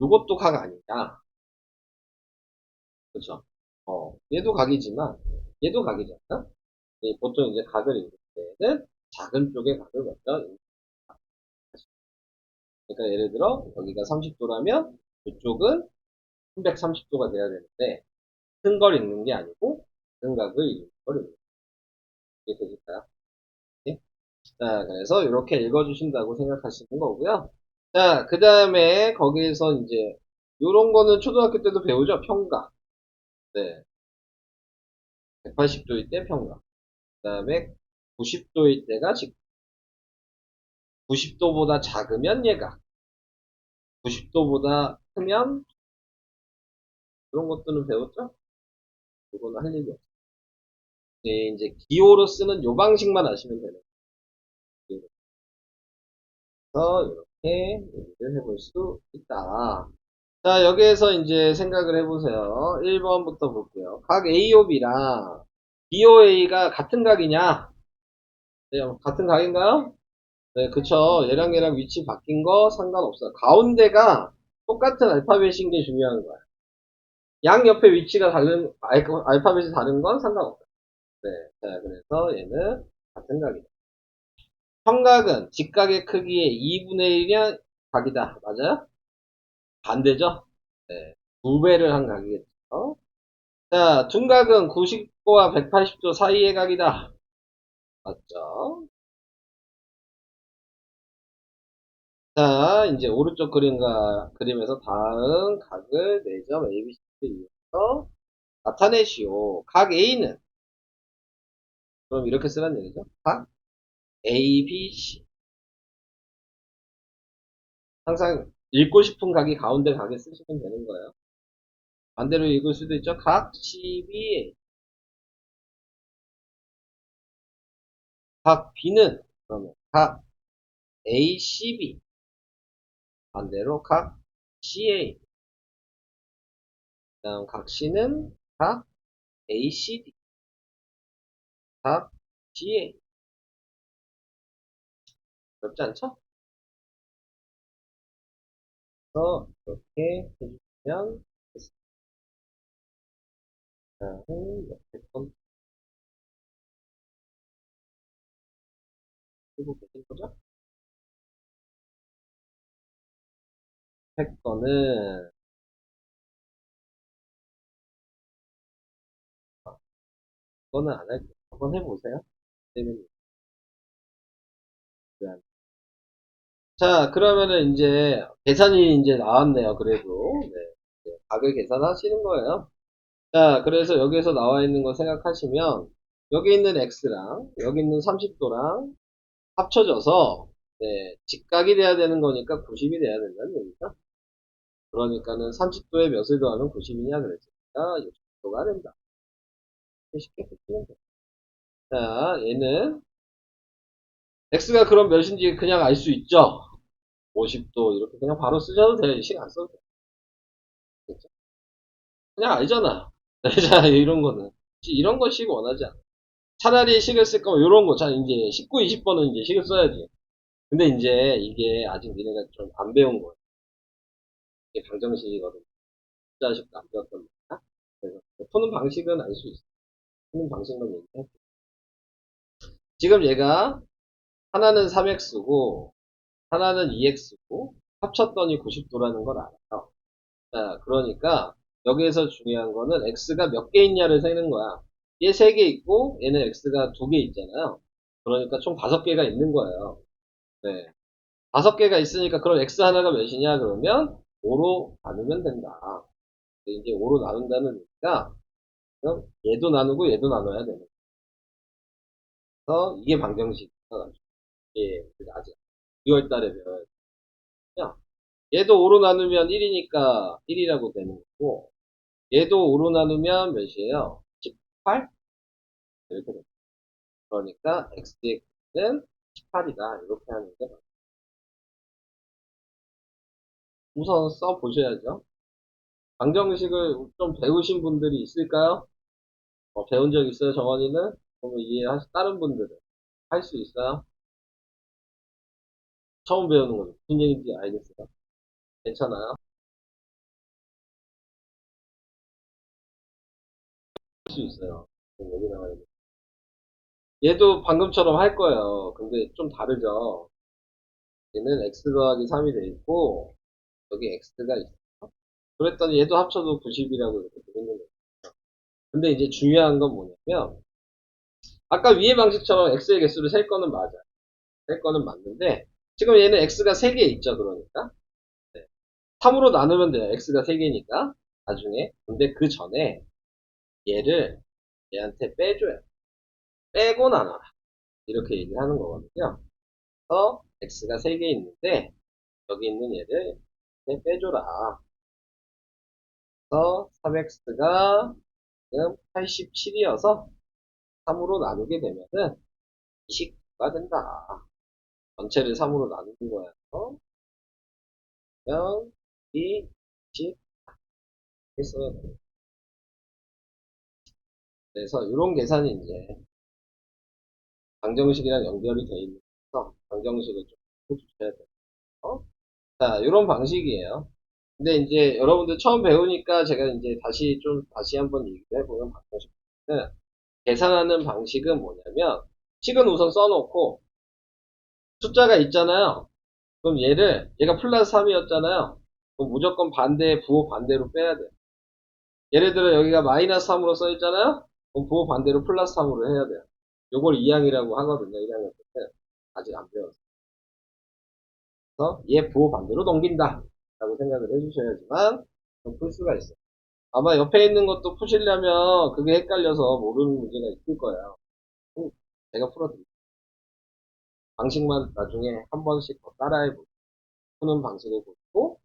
이것도 각 아니냐. 그렇죠? 얘도 각이지만 얘도 각이잖아. 보통 이제 각을 읽을 때는 작은 쪽의 각을 먼저 읽는 거야. 그러니까 예를 들어 여기가 30도라면 이쪽은 330도가 돼야 되는데 큰 걸 읽는 게 아니고 작은 각을 읽는 걸 읽는 게 되니까요. 네? 자, 그래서 이렇게 읽어주신다고 생각하시는 거고요. 자, 그 다음에 거기에서 이제 이런 거는 초등학교 때도 배우죠. 평각. 네. 180도일 때 평각. 그 다음에 90도일 때가 직 90도보다 작으면 얘가 90도보다 크면 그런 것들은 배웠죠? 이거는 할 얘기 없어요. 네, 이제 기호로 쓰는 요 방식만 아시면 되는 거예요. 그래서 이렇게 얘기를 해볼 수 있다. 자, 여기에서 이제 생각을 해보세요. 1번부터 볼게요. 각 AOB랑 BOA가 같은 각이냐? 네, 같은 각인가요? 네, 그쵸. 얘랑 위치 바뀐 거 상관없어요. 가운데가 똑같은 알파벳인 게 중요한 거야. 양 옆에 위치가 다른, 알파벳이 다른 건 상관없어요. 네. 자, 그래서 얘는 같은 각이다. 평각은 직각의 크기의 2분의 1이 각이다. 맞아요? 반대죠? 네. 2배를 한 각이겠죠. 자, 둔각은 90도와 180도 사이의 각이다. 맞죠? 자, 이제 오른쪽 그림에서 다음 각을 4점 ABC를 이용해서 나타내시오. 각 A는 그럼 이렇게 쓰란 얘기죠. 각 ABC. 항상 읽고 싶은 각이 가운데 각에 쓰시면 되는 거예요. 반대로 읽을 수도 있죠. 각 CBA. 각 B는 그러면 각 ACB. 반대로 각 CA. 다음 각 C는 각 ACD. 각 GA. 어렵지 않죠? 그래서 이렇게 해주시면 됐습니다. 다음 옆에 건 쓰고 계신 거죠? 옆에 거는 이거는 안 할게요. 한번 해보세요. 재밌는 거. 자, 그러면은 이제 계산이 이제 나왔네요. 그래도 네, 각을 계산하시는 거예요. 자, 그래서 여기에서 나와 있는 거 생각하시면 여기 있는 x랑 여기 있는 30도랑 합쳐져서 네, 직각이 돼야 되는 거니까 90이 돼야 된다는 얘기죠. 그러니까는 30도에 몇을 더하면 90이냐 그랬으니까 60도가 된다. 쉽게 풀면 돼. 자, 얘는 x가 그럼 몇인지 그냥 알 수 있죠? 50도 이렇게 그냥 바로 쓰셔도 돼요. 시간 안 써도 돼요. 그렇죠? 그냥 알잖아. 자, 이런 거는. 이런 거 식 원하지 않아. 차라리 식을 쓸 거면 이런 거. 자, 이제 19, 20번은 이제 식을 써야지. 근데 이제 이게 아직 니네가 좀 안 배운 거예요. 이게 방정식이거든. 숫자식도 안 배웠단 말이야. 그래서 푸는 방식은 알 수 있어. 푸는 방식만 얘기해. 지금 얘가 하나는 3x고 하나는 2x고 합쳤더니 90도라는 걸 알아요. 자, 그러니까 여기에서 중요한 거는 x가 몇 개 있냐를 세는 거야. 얘 3개 있고 얘는 x가 2개 있잖아요. 그러니까 총 5개가 있는 거예요. 네. 5개가 있으니까 그럼 x 하나가 몇이냐 그러면 5로 나누면 된다. 이제 5로 나눈다는 얘기가 그럼 얘도 나누고 얘도 나눠야 되는 거예요. 이게 방정식이야. 예, 아직 6월 달에 배워야 돼요. 얘도 5로 나누면 1이니까 1이라고 되는 거고 얘도 5로 나누면 몇이에요? 18? 이렇게 됩니다. 그러니까 x는 18이다. 이렇게 하는 게 맞아요. 우선 써보셔야죠. 방정식을 좀 배우신 분들이 있을까요? 배운 적 있어요, 정원이는? 그러면 이해하시, 다른 분들은 할 수 있어요? 처음 배우는 거죠. 무슨 얘기인지 알겠어요? 괜찮아요? 할 수 있어요. 여기 나와야 돼. 얘도 방금처럼 할 거예요. 근데 좀 다르죠? 얘는 x 더하기 3이 돼 있고, 여기 x가 있어. 그랬더니 얘도 합쳐도 90이라고 이렇게 되는 거예요. 근데 이제 중요한 건 뭐냐면, 아까 위의 방식처럼 x의 개수를 셀 거는 맞아요. 셀 거는 맞는데, 지금 얘는 x가 3개 있죠, 그러니까. 네. 3으로 나누면 돼요. x가 3개니까. 나중에. 근데 그 전에 얘를 얘한테 빼줘요. 빼고 나눠라. 이렇게 얘기를 하는 거거든요. 그래서 x가 3개 있는데, 여기 있는 얘를 빼줘라. 그래서 3x가 지금 87이어서 3으로 나누게 되면은 29가 된다. 전체를 3으로 나누는 거야. 0, 2, 10 했어요. 그래서 이런 계산이 이제 방정식이랑 연결이 되어 있는 방정식을 좀 해주셔야 돼요. 자, 이런 방식이에요. 근데 이제 여러분들 처음 배우니까 제가 이제 다시 한번 얘기를 해보면 방정식은 계산하는 방식은 뭐냐면 식은 우선 써놓고 숫자가 있잖아요. 그럼 얘가 플러스 3이었잖아요. 그럼 무조건 부호 반대로 빼야 돼요. 예를 들어 여기가 마이너스 3으로 써있잖아요. 그럼 부호 반대로 플러스 3으로 해야 돼요. 요걸 2항이라고 하거든요. 1학년 때. 아직 안 배웠어요. 그래서 얘 부호 반대로 넘긴다. 라고 생각을 해주셔야지만 풀 수가 있어요. 아마 옆에 있는 것도 푸시려면 그게 헷갈려서 모르는 문제가 있을 거예요. 제가 풀어드릴게요. 방식만 나중에 한 번씩 더 따라해보고 푸는 방식을 보시고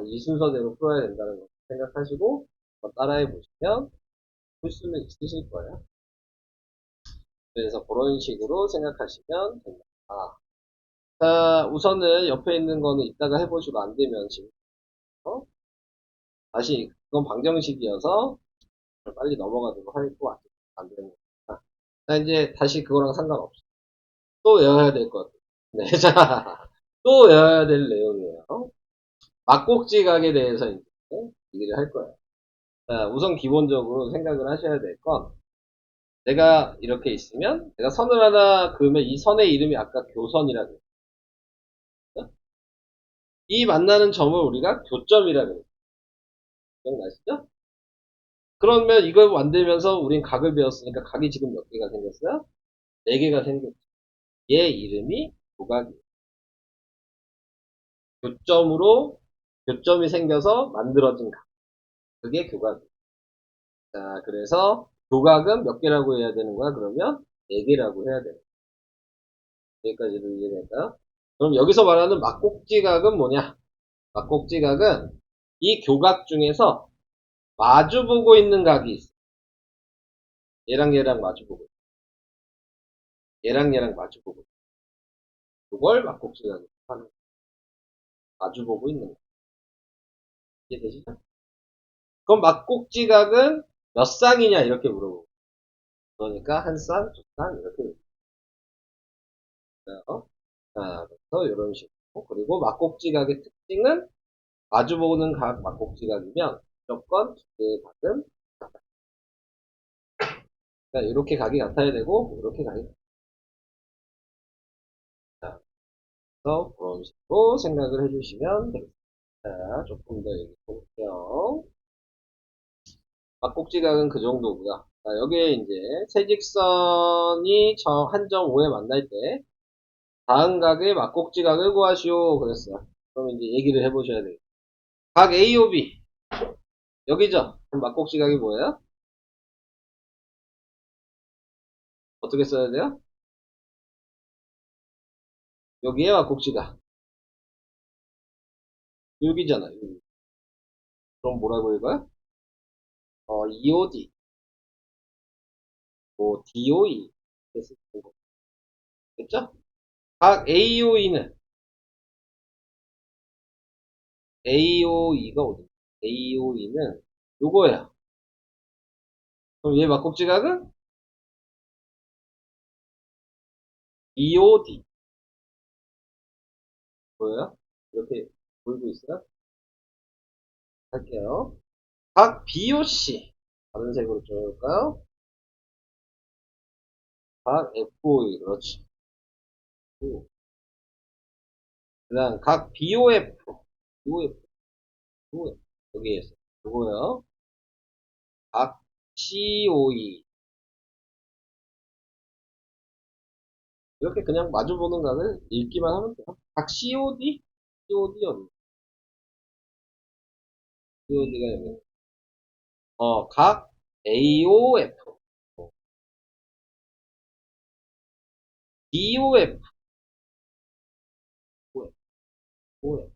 이 순서대로 풀어야 된다는 걸 생각하시고 따라해보시면 풀 수는 있으실 거예요. 그래서 그런 식으로 생각하시면 됩니다. 자, 우선은 옆에 있는 거는 이따가 해보시고 안 되면 지금 다시 그건 방정식이어서 빨리 넘어가도록 하고 안 되는 거니까. 자, 이제 다시 그거랑 상관없어. 또 외워야 될 것. 네, 자, 또 외워야 될 내용이에요. 막곡지각에 대해서 이제 얘기를 할 거예요. 자, 우선 기본적으로 생각을 하셔야 될 건, 내가 이렇게 있으면, 내가 선을 하나 그으면 이 선의 이름이 아까 교선이라고 했죠? 이 만나는 점을 우리가 교점이라고 했죠. 기억나시죠? 그러면 이걸 만들면서 우린 각을 배웠으니까 각이 지금 몇 개가 생겼어요? 4개가 생겼죠. 얘 이름이 교각이에요. 교점이 생겨서 만들어진 각. 그게 교각이에요. 자, 그래서 교각은 몇 개라고 해야 되는 거야? 그러면 4개라고 해야 돼요. 여기까지도 이해될까요? 그럼 여기서 말하는 막곡지각은 뭐냐? 막곡지각은 이 교각 중에서 마주보고 있는 각이 있어. 얘랑 마주보고, 얘랑 마주보고, 그걸 막곡지각이라고 하는, 마주보고 있는 거. 이해되시죠? 그럼 막곡지각은 몇 쌍이냐, 이렇게 물어보고. 그러니까 한 쌍, 두 쌍, 이렇게 물어요. 자, 그래서 이런 식으로. 그리고 막곡지각의 특징은 마주보는 각 막곡지각이면 무조건 두 개의 각은 같다. 그러니까 이렇게 각이 같아야 되고, 이렇게 각이 같다. 그래서 그런 식으로 생각을 해주시면 되겠습니다. 자, 조금 더 얘기해 볼게요. 막곡지각은 그 정도고요. 자, 여기에 이제 세 직선이 한 점 5에 만날 때 다음 각의 막곡지각을 구하시오 그랬어요. 그럼 이제 얘기를 해보셔야 돼요. 각 AOB 여기죠. 그럼 막곡지각이 뭐예요? 어떻게 써야 돼요? 여기에 막곡지각 여기잖아요. 여기. 그럼 뭐라고 읽어요? EOD 뭐 DOE 됐죠? 각 AOE는 AOE가 어디? AOE는 요거예요. 그럼 얘 막곡지각은 EOD 뭐예요? 이렇게 보이고 있어요? 할게요. 각 BOC 다른 색으로 적을까요? 각 FOE 그렇지. 그 다음 각 BOF BOF 여기에 있어. 요거요. 각 COE 이렇게 그냥 마주보는 각을 읽기만 하면 돼요. 각 COD? COD 어디? COD가 여기. 각 AOF DOF OF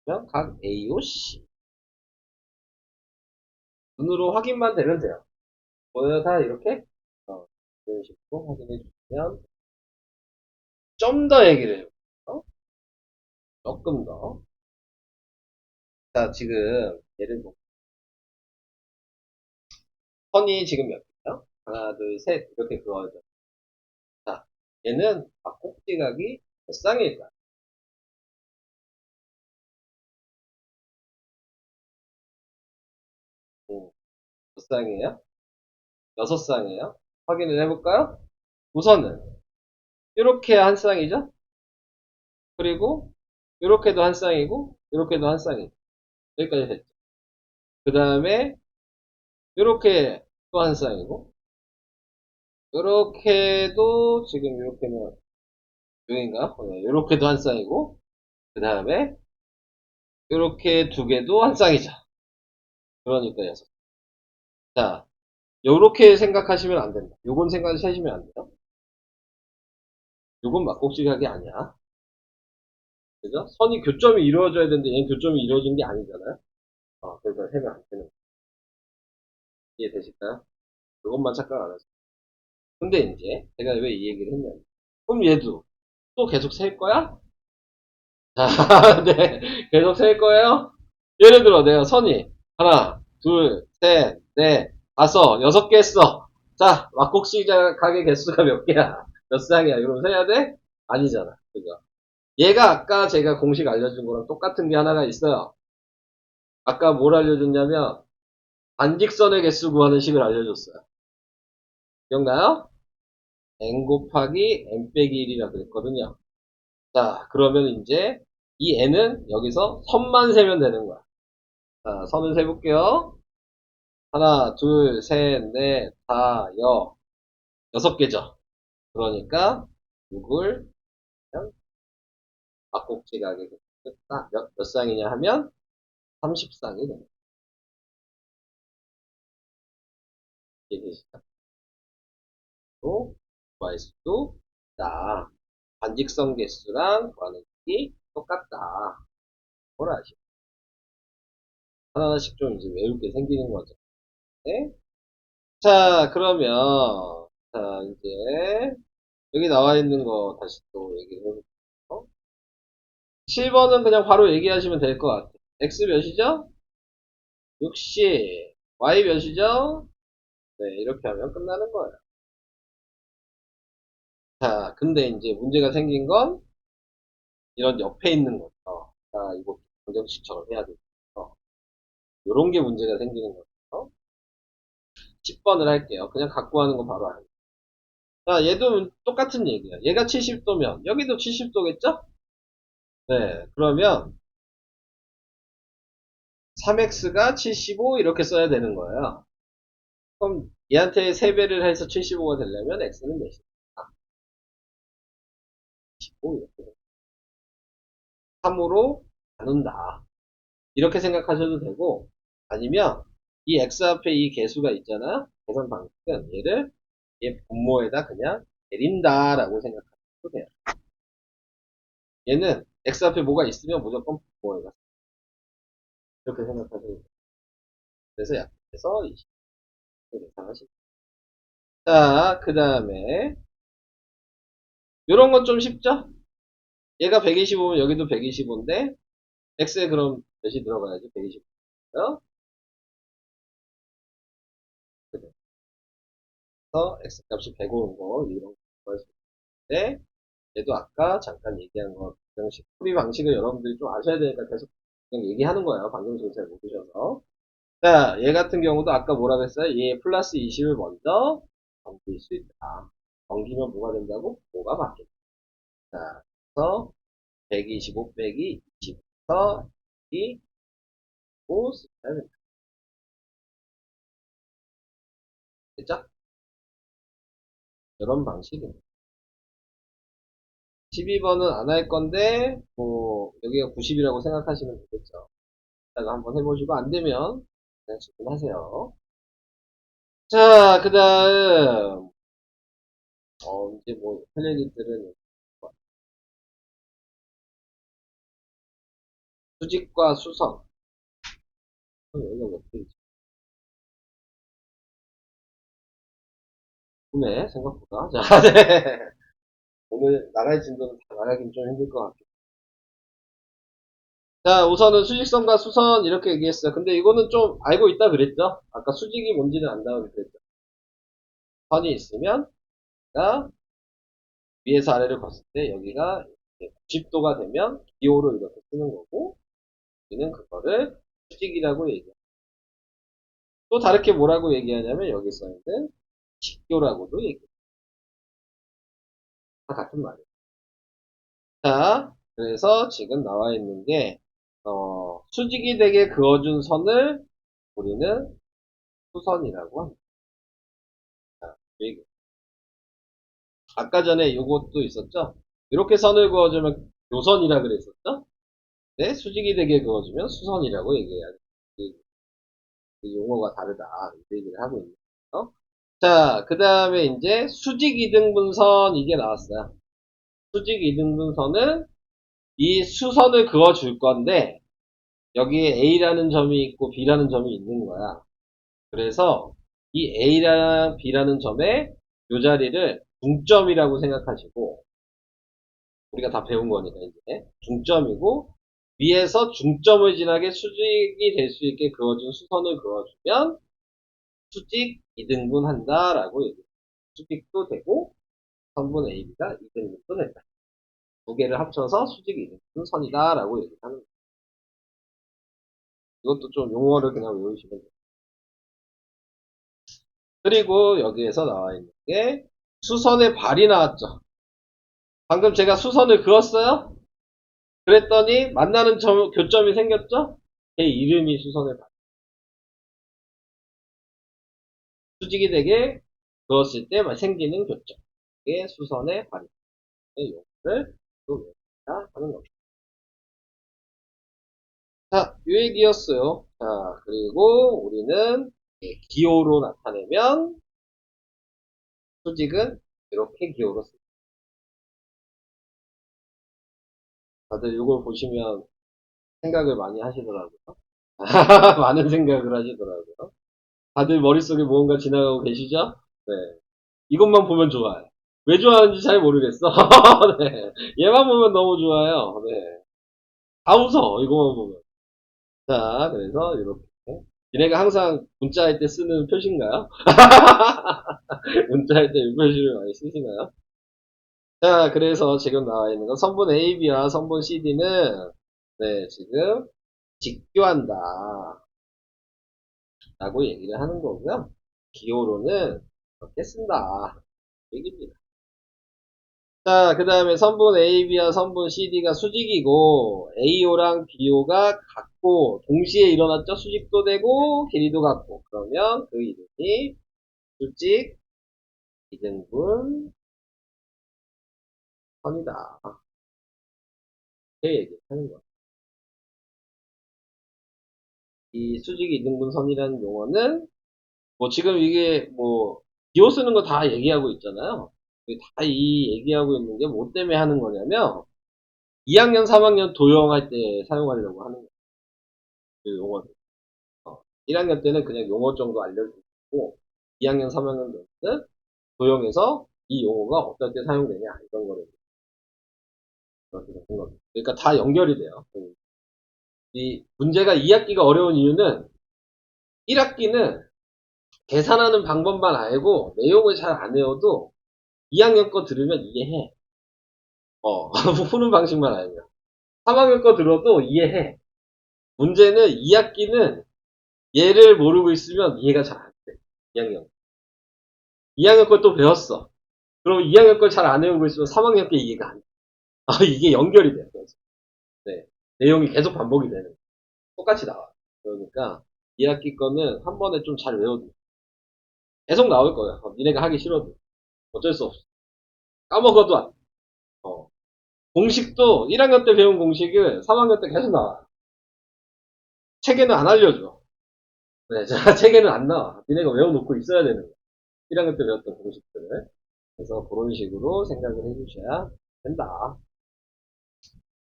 그냥 각 AOC 눈으로 확인만 되면 돼요. 뭐예요? 다 이렇게 이런 식으로 확인해 주시면 좀 더 얘기를 해볼게요. 조금 더. 자, 지금 예를 들어 선이 지금 몇 개요? 하나, 둘, 셋 이렇게 그어져. 자, 얘는 꼭지각이 몇 쌍일까? 몇 쌍이에요? 여섯 쌍이에요? 확인을 해볼까요? 우선은 이렇게 한 쌍이죠? 그리고 이렇게도 한 쌍이고 이렇게도 한 쌍이고 여기까지 됐죠. 그 다음에 이렇게 또 한 쌍이고 이렇게도 지금 이렇게는 여기인가? 이렇게도 한 쌍이고 그 다음에 이렇게 두 개도 한 쌍이죠. 그러니까 여섯. 자, 요렇게 생각하시면 안 된다. 요건 생각하시면 안 돼요. 요건 막곡지각이 아니야. 그죠? 선이 교점이 이루어져야 되는데 얘는 교점이 이루어진 게 아니잖아요. 그래서 해가 안 되는 거. 이해되실까요? 요것만 착각 안 하세요. 근데 이제 제가 왜 이 얘기를 했냐면 그럼 얘도 또 계속 셀 거야? 자, 네. 계속 셀 거예요? 예를 들어 내가 선이 하나, 둘, 셋, 넷, 다섯, 여섯 개 했어. 자, 막곡지각의 개수가 몇 개야? 몇 쌍이야? 이러면 세야 돼? 아니잖아. 그죠? 얘가 아까 제가 공식 알려준 거랑 똑같은 게 하나가 있어요. 아까 뭘 알려줬냐면 반직선의 개수 구하는 식을 알려줬어요. 기억나요? n 곱하기 n 빼기 1이라 그랬거든요. 자, 그러면 이제 이 n은 여기서 선만 세면 되는 거야. 자, 선을 세볼게요. 하나, 둘, 셋, 넷, 다, 여섯 개죠. 그러니까 6을 막곡지각의 몇 쌍이냐 하면 30쌍이 됩니다. 이해되시죠? 또 구할 수도 있다. 반직선 개수랑 구하는 식이 똑같다. 뭘 아시죠? 하나하나씩 좀 이제 외울 게 생기는 거죠. 네? 자, 그러면, 자, 이제, 여기 나와 있는 거 다시 또 얘기해 볼게요. 7번은 그냥 바로 얘기하시면 될 것 같아요. X 몇이죠? 60. Y 몇이죠? 네, 이렇게 하면 끝나는 거예요. 자, 근데 이제 문제가 생긴 건 이런 옆에 있는 거죠. 자, 이거 방정식처럼 해야 되죠. 요런 게 문제가 생기는 거죠. 10번을 할게요. 그냥 갖고 하는 거 바로 알아요. 자, 얘도 똑같은 얘기야. 얘가 70도면 여기도 70도겠죠? 네, 그러면 3x가 75 이렇게 써야 되는 거예요. 그럼 얘한테 3배를 해서 75가 되려면 x는 몇이야? 75 이렇게. 3으로 나눈다. 이렇게 생각하셔도 되고, 아니면 이 x 앞에 이 개수가 있잖아요. 계산 방식은 얘를 얘 분모에다 그냥 내린다라고 생각하셔도 돼요. 얘는 x 앞에 뭐가 있으면 무조건 분모에다 이렇게 생각하셔도 돼요. 그래서 약해서 20 계산하시면 돼요. 자, 그 다음에 요런 건 좀 쉽죠? 얘가 125면 여기도 125인데 x에 그럼 몇이 들어가야지? 125요. 그래서 x 값이 105인 거 이런 거 구할 수 있는데 얘도 아까 잠깐 얘기한 거 방정식 풀이 방식을 여러분들이 좀 아셔야 되니까 계속 그냥 얘기하는 거예요. 방정식을 잘 모르셔서. 자, 얘 같은 경우도 아까 뭐라고 했어요? 얘 플러스 20을 먼저 넘길 수 있다. 넘기면 뭐가 된다고? 뭐가 바뀐다. 자, 그래서 125 빼기 20에서 이 5 쓰면 된다. 됐죠? 이런 방식입니다. 12번은 안 할 건데, 뭐, 여기가 90이라고 생각하시면 되겠죠. 이따가 한번 해보시고, 안 되면, 그냥 질문하세요. 자, 그 다음, 이제 뭐, 할 얘기들은, 수직과 수선. 여기가 몇 페이지? 구매, 생각보다. 자, 네. 오늘 나갈 진도는 다 나가긴 좀 힘들 것 같아요. 자, 우선은 수직선과 수선, 이렇게 얘기했어요. 근데 이거는 좀 알고 있다 그랬죠? 아까 수직이 뭔지는 안다고 그랬죠. 선이 있으면, 가 위에서 아래를 봤을 때 여기가 90도가 되면 기호로 이렇게 쓰는 거고 우리는 그거를 수직이라고 얘기해요. 또 다르게 뭐라고 얘기하냐면 여기 써있는 직교라고도 얘기해요. 다 같은 말이에요. 자, 그래서 지금 나와 있는 게 수직이 되게 그어준 선을 우리는 수선이라고 합니다. 자, 아까 전에 요것도 있었죠? 이렇게 선을 그어주면 요선이라 그랬었죠? 네, 수직이 되게 그어주면 수선이라고 얘기해야 돼요. 용어가 다르다. 이 얘기를 하고 있는 거죠. 자, 그 다음에 이제 수직 이등분선 이게 나왔어요. 수직 이등분선은 이 수선을 그어줄 건데 여기에 A라는 점이 있고 B라는 점이 있는 거야. 그래서 이 A랑 B라는 점의 요 자리를 중점이라고 생각하시고 우리가 다 배운 거니까 이제 중점이고 위에서 중점을 지나게 수직이 될 수 있게 그어준 수선을 그어주면 수직 2등분 한다라고 얘기해요. 수직도 되고 선분 AB가 2등분도 된다. 두 개를 합쳐서 수직 2등분 선이다라고 얘기를 하는 거예요. 이것도 좀 용어를 그냥 외우시면 돼요. 그리고 여기에서 나와 있는 게 수선의 발이 나왔죠. 방금 제가 수선을 그었어요. 그랬더니 만나는 교점이 생겼죠. 제 이름이 수선의 발. 수직이 되게 그었을 때 생기는 교점. 이게 수선의 발이. 용어를 또 외우셔야 하는 겁니다. 자, 요 얘기였어요. 자, 그리고 우리는 기호로 나타내면 수직은 이렇게 기호로 씁니다. 다들 이걸 보시면 생각을 많이 하시더라고요. 많은 생각을 하시더라고요. 다들 머릿속에 무언가 지나가고 계시죠? 네. 이것만 보면 좋아요. 왜 좋아하는지 잘 모르겠어. 네. 얘만 보면 너무 좋아요. 네. 다 웃어, 이거만 보면. 자, 그래서 이렇게. 얘네가 항상 문자할 때 쓰는 표시인가요? 문자할 때 이 표시를 많이 쓰시나요? 자, 그래서 지금 나와 있는 건 선분 AB와 선분 CD는 네, 지금 직교한다 라고 얘기를 하는 거고요. 기호로는 이렇게 쓴다 얘기입니다. 자, 그 다음에 선분 AB와 선분 CD가 수직이고 AO랑 BO가 같고 동시에 일어났죠. 수직도 되고 길이도 같고 그러면 그 이름이 수직 이등분 선이다. 이렇게 얘기하는 거예요. 이 수직 이등분 선이라는 용어는 뭐 지금 이게 뭐 기호 쓰는 거 다 얘기하고 있잖아요. 다 이 얘기하고 있는 게 뭐 때문에 하는 거냐면 2학년, 3학년 도형할 때 사용하려고 하는 거예요. 그 용어를. 1학년 때는 그냥 용어 정도 알려주고 2학년, 3학년 때는 도형에서 이 용어가 어떨 때 사용되냐 이런 거를 그렇게 되는 겁니다. 그러니까 다 연결이 돼요. 이 문제가 2학기가 어려운 이유는 1학기는 계산하는 방법만 알고 내용을 잘 안 외워도 2학년 거 들으면 이해해. 푸는 방식만 알면. 3학년 거 들어도 이해해. 문제는 2학기는 얘를 모르고 있으면 이해가 잘 안 돼. 2학년. 2학년 걸 또 배웠어. 그럼 2학년 걸 잘 안 외우고 있으면 3학년 게 이해가 안 돼. 이게 연결이 돼요. 네. 내용이 계속 반복이 되는 거예요. 똑같이 나와. 그러니까 2학기 거는 한 번에 좀 잘 외워도 계속 나올 거야. 니네가 하기 싫어도. 어쩔 수 없어. 까먹어도 안 돼. 공식도 1학년 때 배운 공식을 3학년 때 계속 나와. 책에는 안 알려줘. 네, 자, 책에는 안 나와. 니네가 외워놓고 있어야 되는 거야. 1학년 때 배웠던 공식들을. 그래서 그런 식으로 생각을 해주셔야 된다.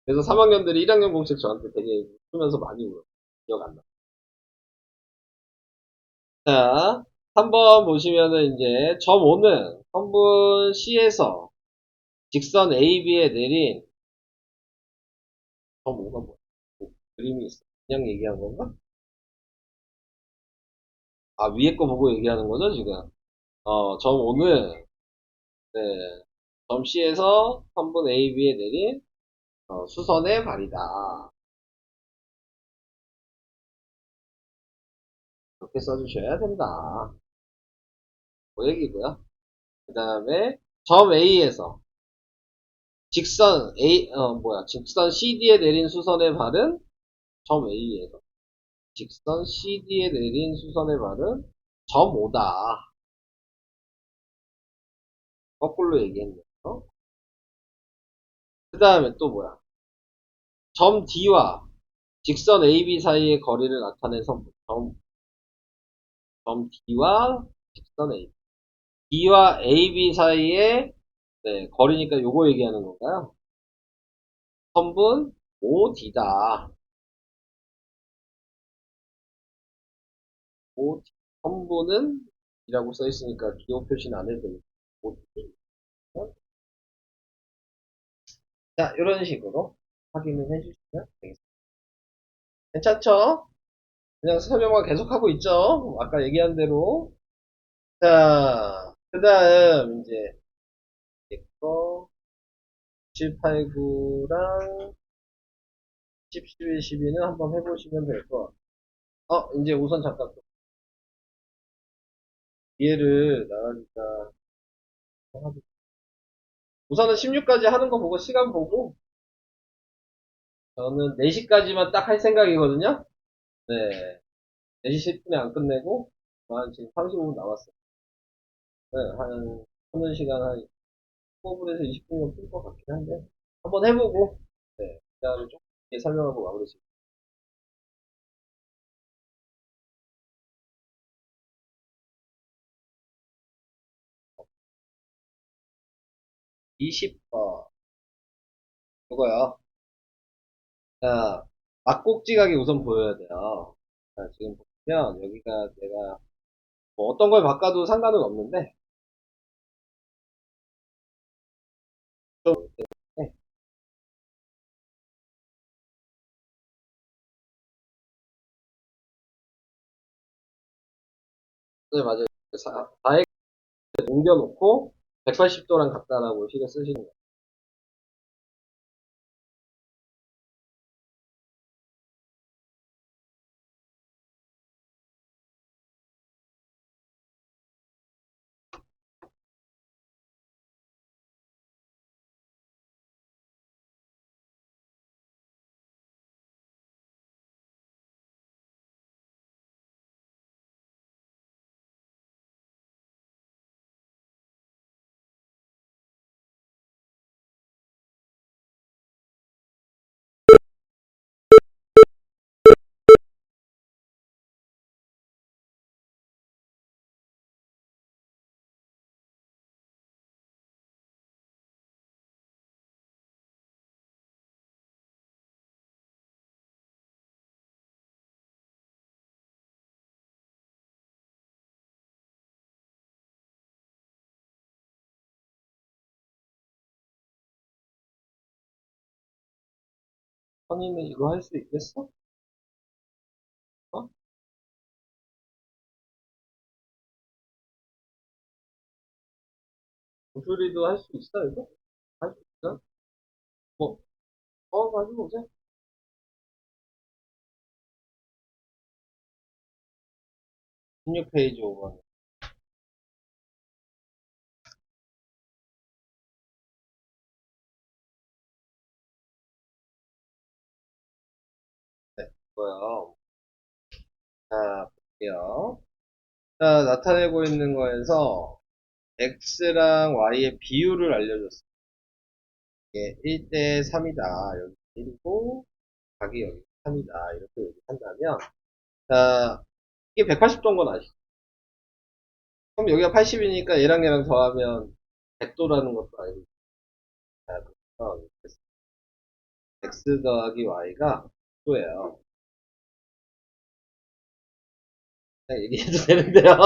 그래서 3학년들이 1학년 공식 저한테 되게 쓰면서 많이 울어요. 기억 안 나. 자, 3번 보시면은 이제 점 5는 선분 C에서 직선 AB에 내린 점 5가 뭐야? 그림이 있어. 그냥 얘기한 건가? 아, 위에 거 보고 얘기하는 거죠, 지금? 점 5는 네, 점 C에서 선분 AB에 내린 수선의 발이다. 이렇게 써주셔야 된다. 그 얘기고요. 그 다음에 점 A에서 직선 CD에 내린 수선의 발은 점 A에서 직선 CD에 내린 수선의 발은 점 O다. 거꾸로 얘기했네요. 그 다음에 또 뭐야? 점 D와 직선 AB 사이의 거리를 나타낸 선분. 점 D와 직선 AB. D와 AB 사이의 네, 거리니까 요거 얘기하는 건가요? 선분 OD다. OD. 선분은 이라고 써있으니까 기호 표시는 안 해도 되니까 OD. 자, 이런 식으로 확인을 해주시면 되겠습니다. 괜찮죠? 그냥 설명만 계속하고 있죠? 아까 얘기한 대로. 자, 그 다음, 이제, 이거, 7, 8, 9랑 10, 11, 12는 한번 해보시면 될 것 같아요. 이제 우선 잠깐 또 이해를 나가니까. 우선은 16까지 하는 거 보고, 시간 보고, 저는 4시까지만 딱 할 생각이거든요? 네. 4시 10분에 안 끝내고, 한 지금 35분 남았어요. 네, 하는 시간 한 15분에서 20분이면 풀 것 같긴 한데, 한번 해보고, 네, 그 다음에 좀 설명하고 마무리 짓겠습니다. 20번, 이거요. 자, 막꼭지각이 우선 보여야 돼요. 자, 지금 보면, 여기가 내가 뭐 어떤 걸 바꿔도 상관은 없는데, 좀, 네, 네, 맞아요. 4x 옮겨놓고 180도랑 같다라고 식을 쓰시는 거예요. 선이는 이거 할 수 있겠어? 어? 고수리도 할 수 있어, 이거? 할 수 있어? 뭐, 가지고 오자. 16페이지 5번. 네, 이거요. 자, 볼게요. 자, 나타내고 있는 거에서 x랑 y의 비율을 알려줬어요. 이게 1대 3이다. 여기 1이고, 각이 여기 3이다. 이렇게 얘기한다면, 자, 이게 180도인 건 아시죠? 그럼 여기가 80이니까 얘랑 더하면 100도라는 것도 알고 있어요. 그래서 x 더하기 y가 100도예요. 그냥 얘기해도 되는데요.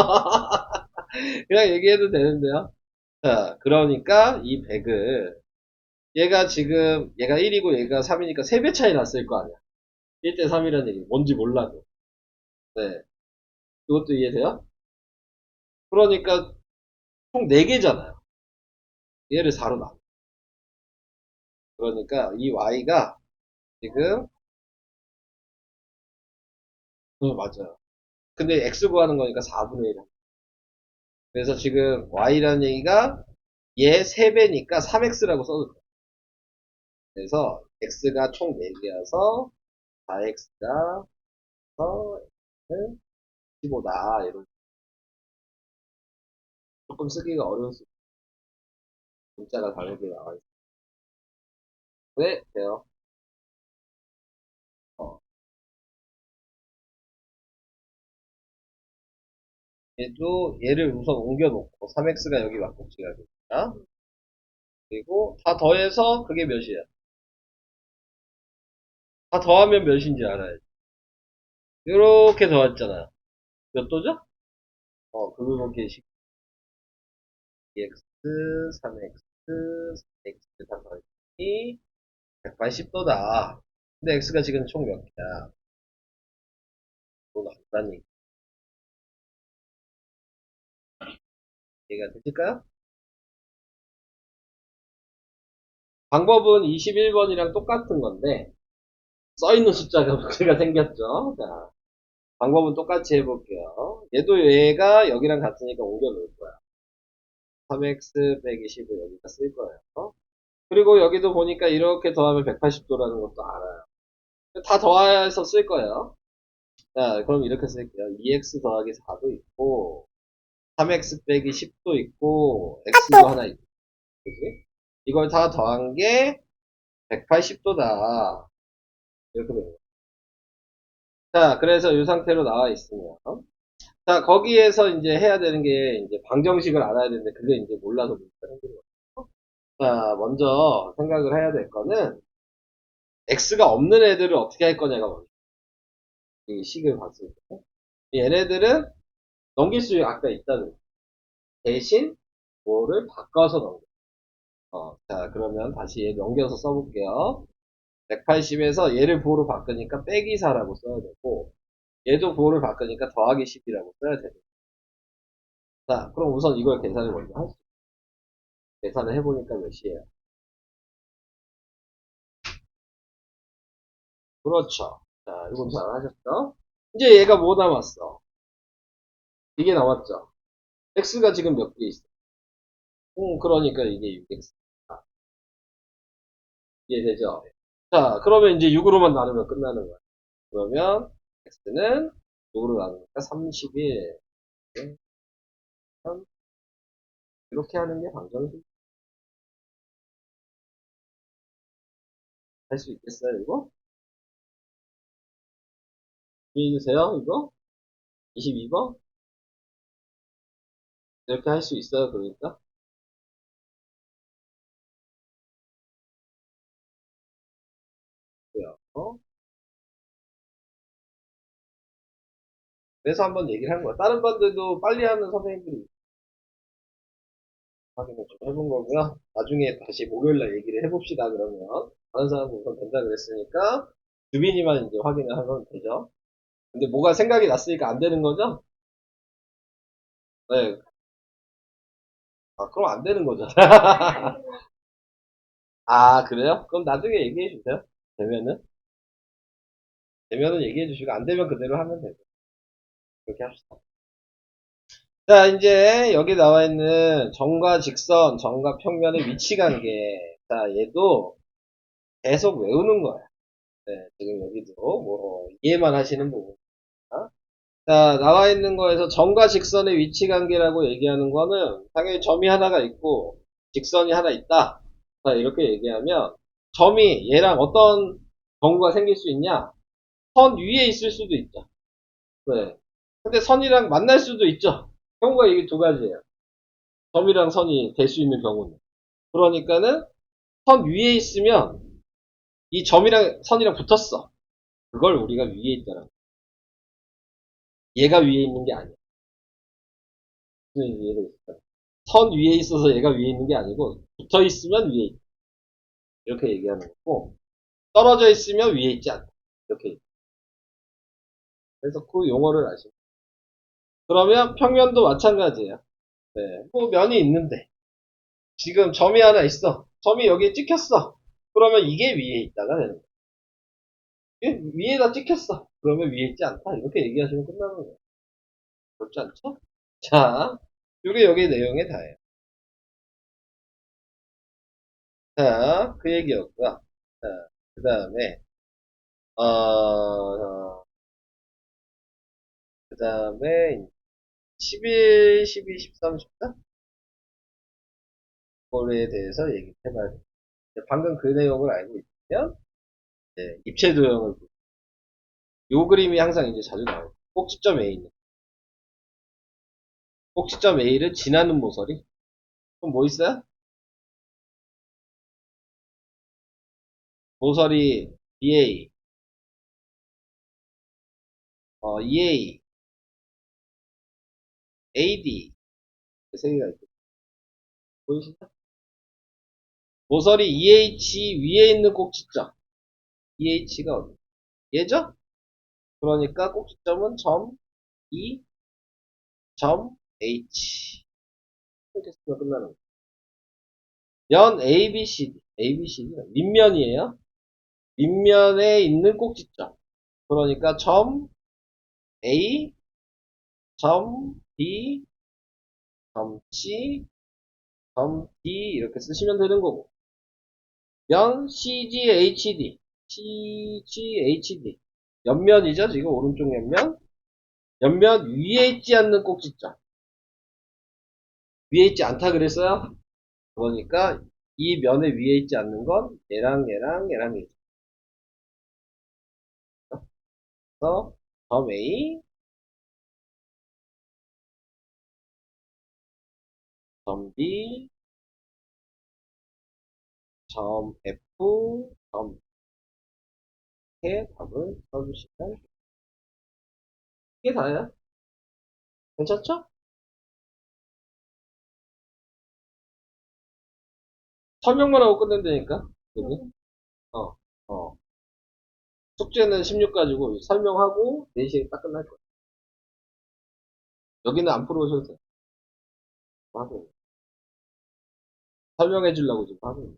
그냥 얘기해도 되는데요. 자, 그러니까 이 100을 얘가 1이고 얘가 3이니까 3배 차이 났을 거 아니야. 1대 3이라는 얘기 뭔지 몰라도. 네. 이것도 이해돼요? 그러니까 총 4개잖아요. 얘를 4로 나눠. 그러니까 이 y가 지금 맞아요. 근데 x 구하는 거니까 4분의 1. 그래서 지금 y라는 얘기가 얘 3배니까 3x라고 써도 돼요. 그래서 x가 총 4개여서 4x가 15다. 이런 조금 쓰기가 어려울 수 있어요. 문자가 다르게 나와 있어요. 네, 돼요. 어, 얘를 우선 옮겨놓고 3x가 여기 막꼭지가 됩니다. 그리고 다 더해서 그게 몇이에요? 다 더하면 몇인지 알아야지. 이렇게 더했잖아요. 몇 도죠? 그걸 보기 2x, 3x, 4x 다 더했더니 180도다. 근데 x가 지금 총 몇 개야? 돈 안다니. 이해가 되실까요? 방법은 21번이랑 똑같은 건데, 써있는 숫자가 문제가 생겼죠. 자, 방법은 똑같이 해볼게요. 얘가 여기랑 같으니까 옮겨놓을 거야. 3x 빼기 10을 여기다 쓸 거예요. 그리고 여기도 보니까 이렇게 더하면 180도라는 것도 알아요. 다 더해서 쓸 거예요. 자, 그럼 이렇게 쓸게요. 2x 더하기 4도 있고, 3x 빼기 10도 있고, x도 하나 있고, 그지? 이걸 다 더한 게 180도다. 이렇게 되는 거예요. 자, 그래서 이 상태로 나와 있으면. 자, 거기에서 이제 해야 되는 게, 이제 방정식을 알아야 되는데, 그게 이제 몰라서 문제가 생기는 거예요. 자, 먼저 생각을 해야 될 거는, x가 없는 애들을 어떻게 할 거냐가 먼저. 이 식을 봤을 때. 얘네들은 넘길 수 아까 있다는 거. 대신 뭐를 바꿔서 넘겨. 자, 그러면 다시 얘 넘겨서 써볼게요. 180에서 얘를 부호로 바꾸니까 빼기 4라고 써야 되고, 얘도 부호를 바꾸니까 더하기 10이라고 써야 되고. 자, 그럼 우선 이걸 계산을 먼저 하시죠. 계산을 해보니까 몇이에요? 그렇죠. 자, 이건 잘 하셨죠? 이제 얘가 뭐 남았어? 이게 남았죠? x가 지금 몇 개 있어? 그러니까 이게 6x. 이해되죠? 자, 그러면 이제 6으로만 나누면 끝나는 거야. 그러면 x는 6으로 나누니까 31. 이렇게 하는 게 방정식. 할 수 있겠어요, 이거? 이해해주세요, 이거? 22번? 이렇게 할 수 있어요, 그러니까? 그래요. 그래서 한번 얘기를 한 거야. 다른 반들도 빨리 하는 선생님들이 확인을 좀 해본 거고요. 나중에 다시 목요일날 얘기를 해봅시다, 그러면. 다른 사람은 우선 된다 그랬으니까, 주빈이만 이제 확인을 하면 되죠. 근데 뭐가 생각이 났으니까 안 되는 거죠? 네. 아, 그럼 안 되는 거죠. 아, 그래요? 그럼 나중에 얘기해 주세요. 되면은. 되면은 얘기해 주시고, 안 되면 그대로 하면 되고. 그렇게 합시다. 자, 이제 여기 나와 있는 점과 직선, 점과 평면의 위치 관계. 자, 얘도 계속 외우는 거야. 네, 지금 여기도 뭐 이해만 하시는 부분. 자, 나와 있는 거에서 점과 직선의 위치 관계라고 얘기하는 거는 당연히 점이 하나가 있고 직선이 하나 있다. 자, 이렇게 얘기하면 점이 얘랑 어떤 경우가 생길 수 있냐? 선 위에 있을 수도 있죠. 네. 근데 선이랑 만날 수도 있죠. 경우가 이게 두 가지예요. 점이랑 선이 될 수 있는 경우는. 그러니까는 선 위에 있으면 이 점이랑 선이랑 붙었어. 그걸 우리가 위에 있잖아. 얘가 위에 있는 게 아니야. 무슨 얘가 있을까? 선 위에 있어서 얘가 위에 있는 게 아니고 붙어 있으면 위에 있다. 이렇게 얘기하는 거고 떨어져 있으면 위에 있지 않다. 이렇게 얘기해요. 그래서 그 용어를 아시면 그러면 평면도 마찬가지예요. 네, 뭐 면이 있는데 지금 점이 하나 있어. 점이 여기에 찍혔어. 그러면 이게 위에 있다가 되는 거예요. 위에다 찍혔어. 그러면 위에 있지 않다. 이렇게 얘기하시면 끝나는 거예요. 그렇지 않죠? 자, 이게 여기 내용에 다예요. 자, 그 얘기였고요. 자, 그 다음에 그 다음에 11, 12, 13, 14? 거에 대해서 얘기를 해봐야 돼요. 방금 그 내용을 알고 있으면 입체 도형을 요 그림이 항상 이제 자주 나와요. 꼭지점 A는 꼭지점 A를 지나는 모서리. 그럼 뭐 있어요? 모서리 BA, EA, AD 세 개가 있죠. 보이시죠? 모서리 EH 위에 있는 꼭지점 EH가 어디? 얘죠? 그러니까 꼭지점은 점 E, 점 H 이렇게 쓰면 끝나는 거예요. 면 ABCD, ABCD는 밑면이에요. 밑면에 있는 꼭지점. 그러니까 점 A, 점 B, 점 C, 점 D 이렇게 쓰시면 되는 거고. 면 CGHD, CGHD. 옆면이죠, 지금 오른쪽 옆면. 옆면 위에 있지 않는 꼭지점. 위에 있지 않다 그랬어요? 그러니까 이 면에 위에 있지 않는 건 얘랑 얘랑 얘랑 있죠. 그래서 점 A, 점 B, 점 F, 점 이렇게 답을 써주시면 이게 다예요. 괜찮죠? 설명만 하고 끝낸다니까? 여기? 어, 어. 숙제는 16 가지고 설명하고 4시에 딱 끝날 거야. 여기는 안 풀어오셔도 돼. 하고. 설명해 주려고 지금 하고 있는.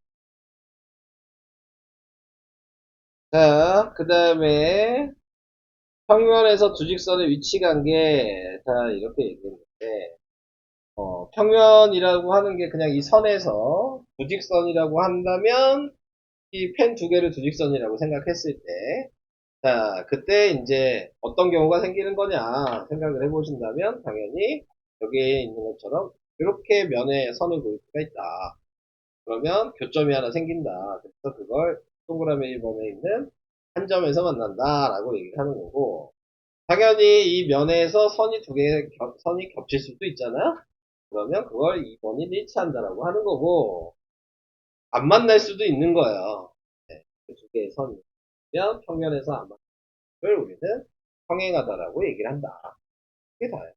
자, 그 다음에 평면에서 두 직선의 위치 관계. 자, 이렇게 얘기했는데, 평면이라고 하는 게 그냥 이 선에서 두 직선이라고 한다면, 이 펜 두 개를 두 직선이라고 생각했을 때, 자, 그때 이제 어떤 경우가 생기는 거냐 생각을 해보신다면, 당연히 여기에 있는 것처럼 이렇게 면에 선을 그을 수가 있다. 그러면 교점이 하나 생긴다. 그래서 그걸 동그라미 1번에 있는 한 점에서 만난다라고 얘기를 하는 거고, 당연히 이 면에서 선이 두 개, 선이 겹칠 수도 있잖아요? 그러면 그걸 2번이 일치한다라고 하는 거고, 안 만날 수도 있는 거예요. 네, 그두 개의 선이면 평면에서 안 만날 걸 우리는 평행하다라고 얘기를 한다. 그게 다예요.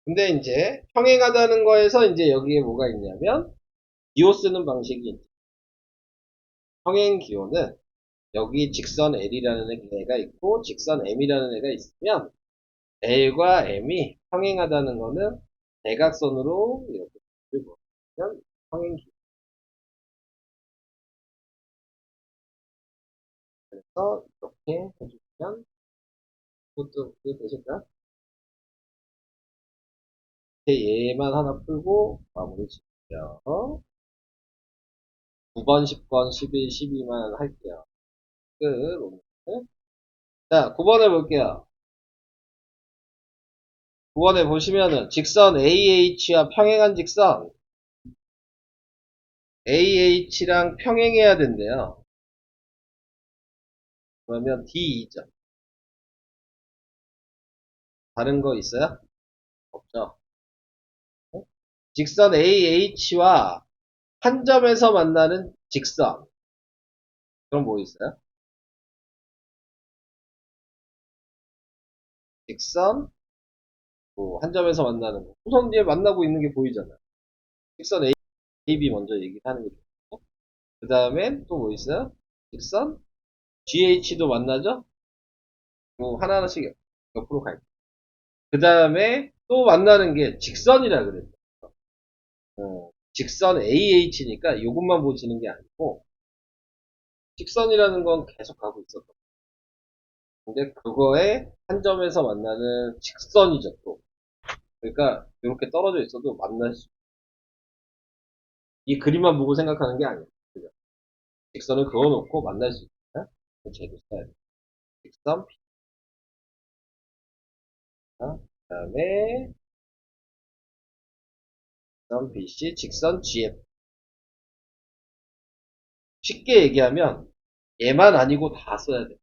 근데 이제 평행하다는 거에서 이제 여기에 뭐가 있냐면, 기호 쓰는 방식이 있죠. 평행 기호는 여기 직선 L이라는 애가 있고 직선 M이라는 애가 있으면 L과 M이 평행하다는 거는 대각선으로 이렇게 들고 보면 평행기. 그래서 이렇게 해주면 그것도 그게 되실까? 얘만 하나 풀고 마무리 짓게요. 9번, 10번, 11, 12만 할게요. 끝. 오늘. 자, 9번에 볼게요. 9번에 보시면은 직선 AH와 평행한 직선 AH랑 평행해야 된대요. 그러면 D2죠. 다른 거 있어요? 없죠. 직선 AH와 한 점에서 만나는 직선. 그럼 뭐 있어요? 직선, 뭐, 한 점에서 만나는 거. 우선 뒤에 만나고 있는 게 보이잖아요. 직선 AB 먼저 얘기하는 게 좋고. 그 다음에 또 뭐 있어요? 직선 GH도 만나죠? 뭐, 하나하나씩 옆으로 갈게요. 그 다음에 또 만나는 게 직선이라 그랬죠. 직선 AH니까 이것만 보시는 게 아니고, 직선이라는 건 계속 가고 있었던 거예요. 근데 그거에 한 점에서 만나는 직선이죠, 또. 그러니까 이렇게 떨어져 있어도 만날 수, 이 그림만 보고 생각하는 게 아니에요. 그죠? 직선을 그어놓고 만날 수 있다. 제도 써야 돼. 직선 P. 그 다음에 직선 BC, 직선 GF. 쉽게 얘기하면 얘만 아니고 다 써야 돼.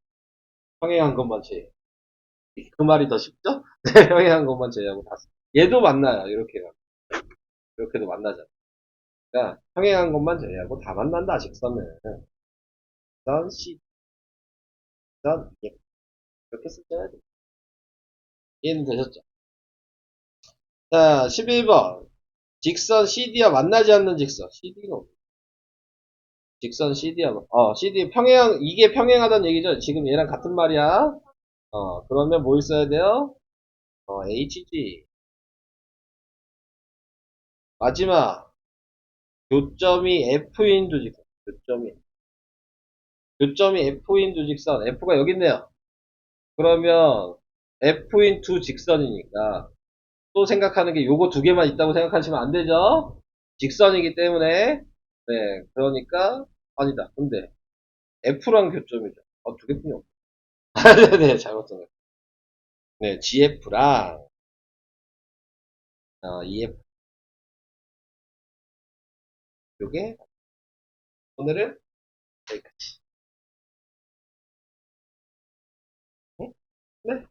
평행한 것만 제외. 그 말이 더 쉽죠? 평행한 것만 제외하고 다 써. 얘도 만나요. 이렇게. 이렇게도 만나잖아. 그러니까 평행한 것만 제외하고 다 만난다. 직선은. 직선 C, 직선 F. 이렇게 쓰셔야 돼. 이해는 되셨죠? 자, 11번. 직선 CD와 만나지 않는 직선. CD는 직선 CD야. CD 평행, 이게 평행하다는 얘기죠. 지금 얘랑 같은 말이야. 그러면 뭐 있어야 돼요? HG. 마지막, 교점이 F인 두 직선. 교점이 F인 두 직선. F가 여기 있네요. 그러면 F인 두 직선이니까 또 생각하는 게 요거 두 개만 있다고 생각하시면 안 되죠? 직선이기 때문에. 네, 그러니까, 아니다. 근데, F랑 교점이죠. 두 개뿐이 없어. 네네, 잘못 썼네. 네, GF랑, EF. 요게, 오늘은 여기까지. 네? 네?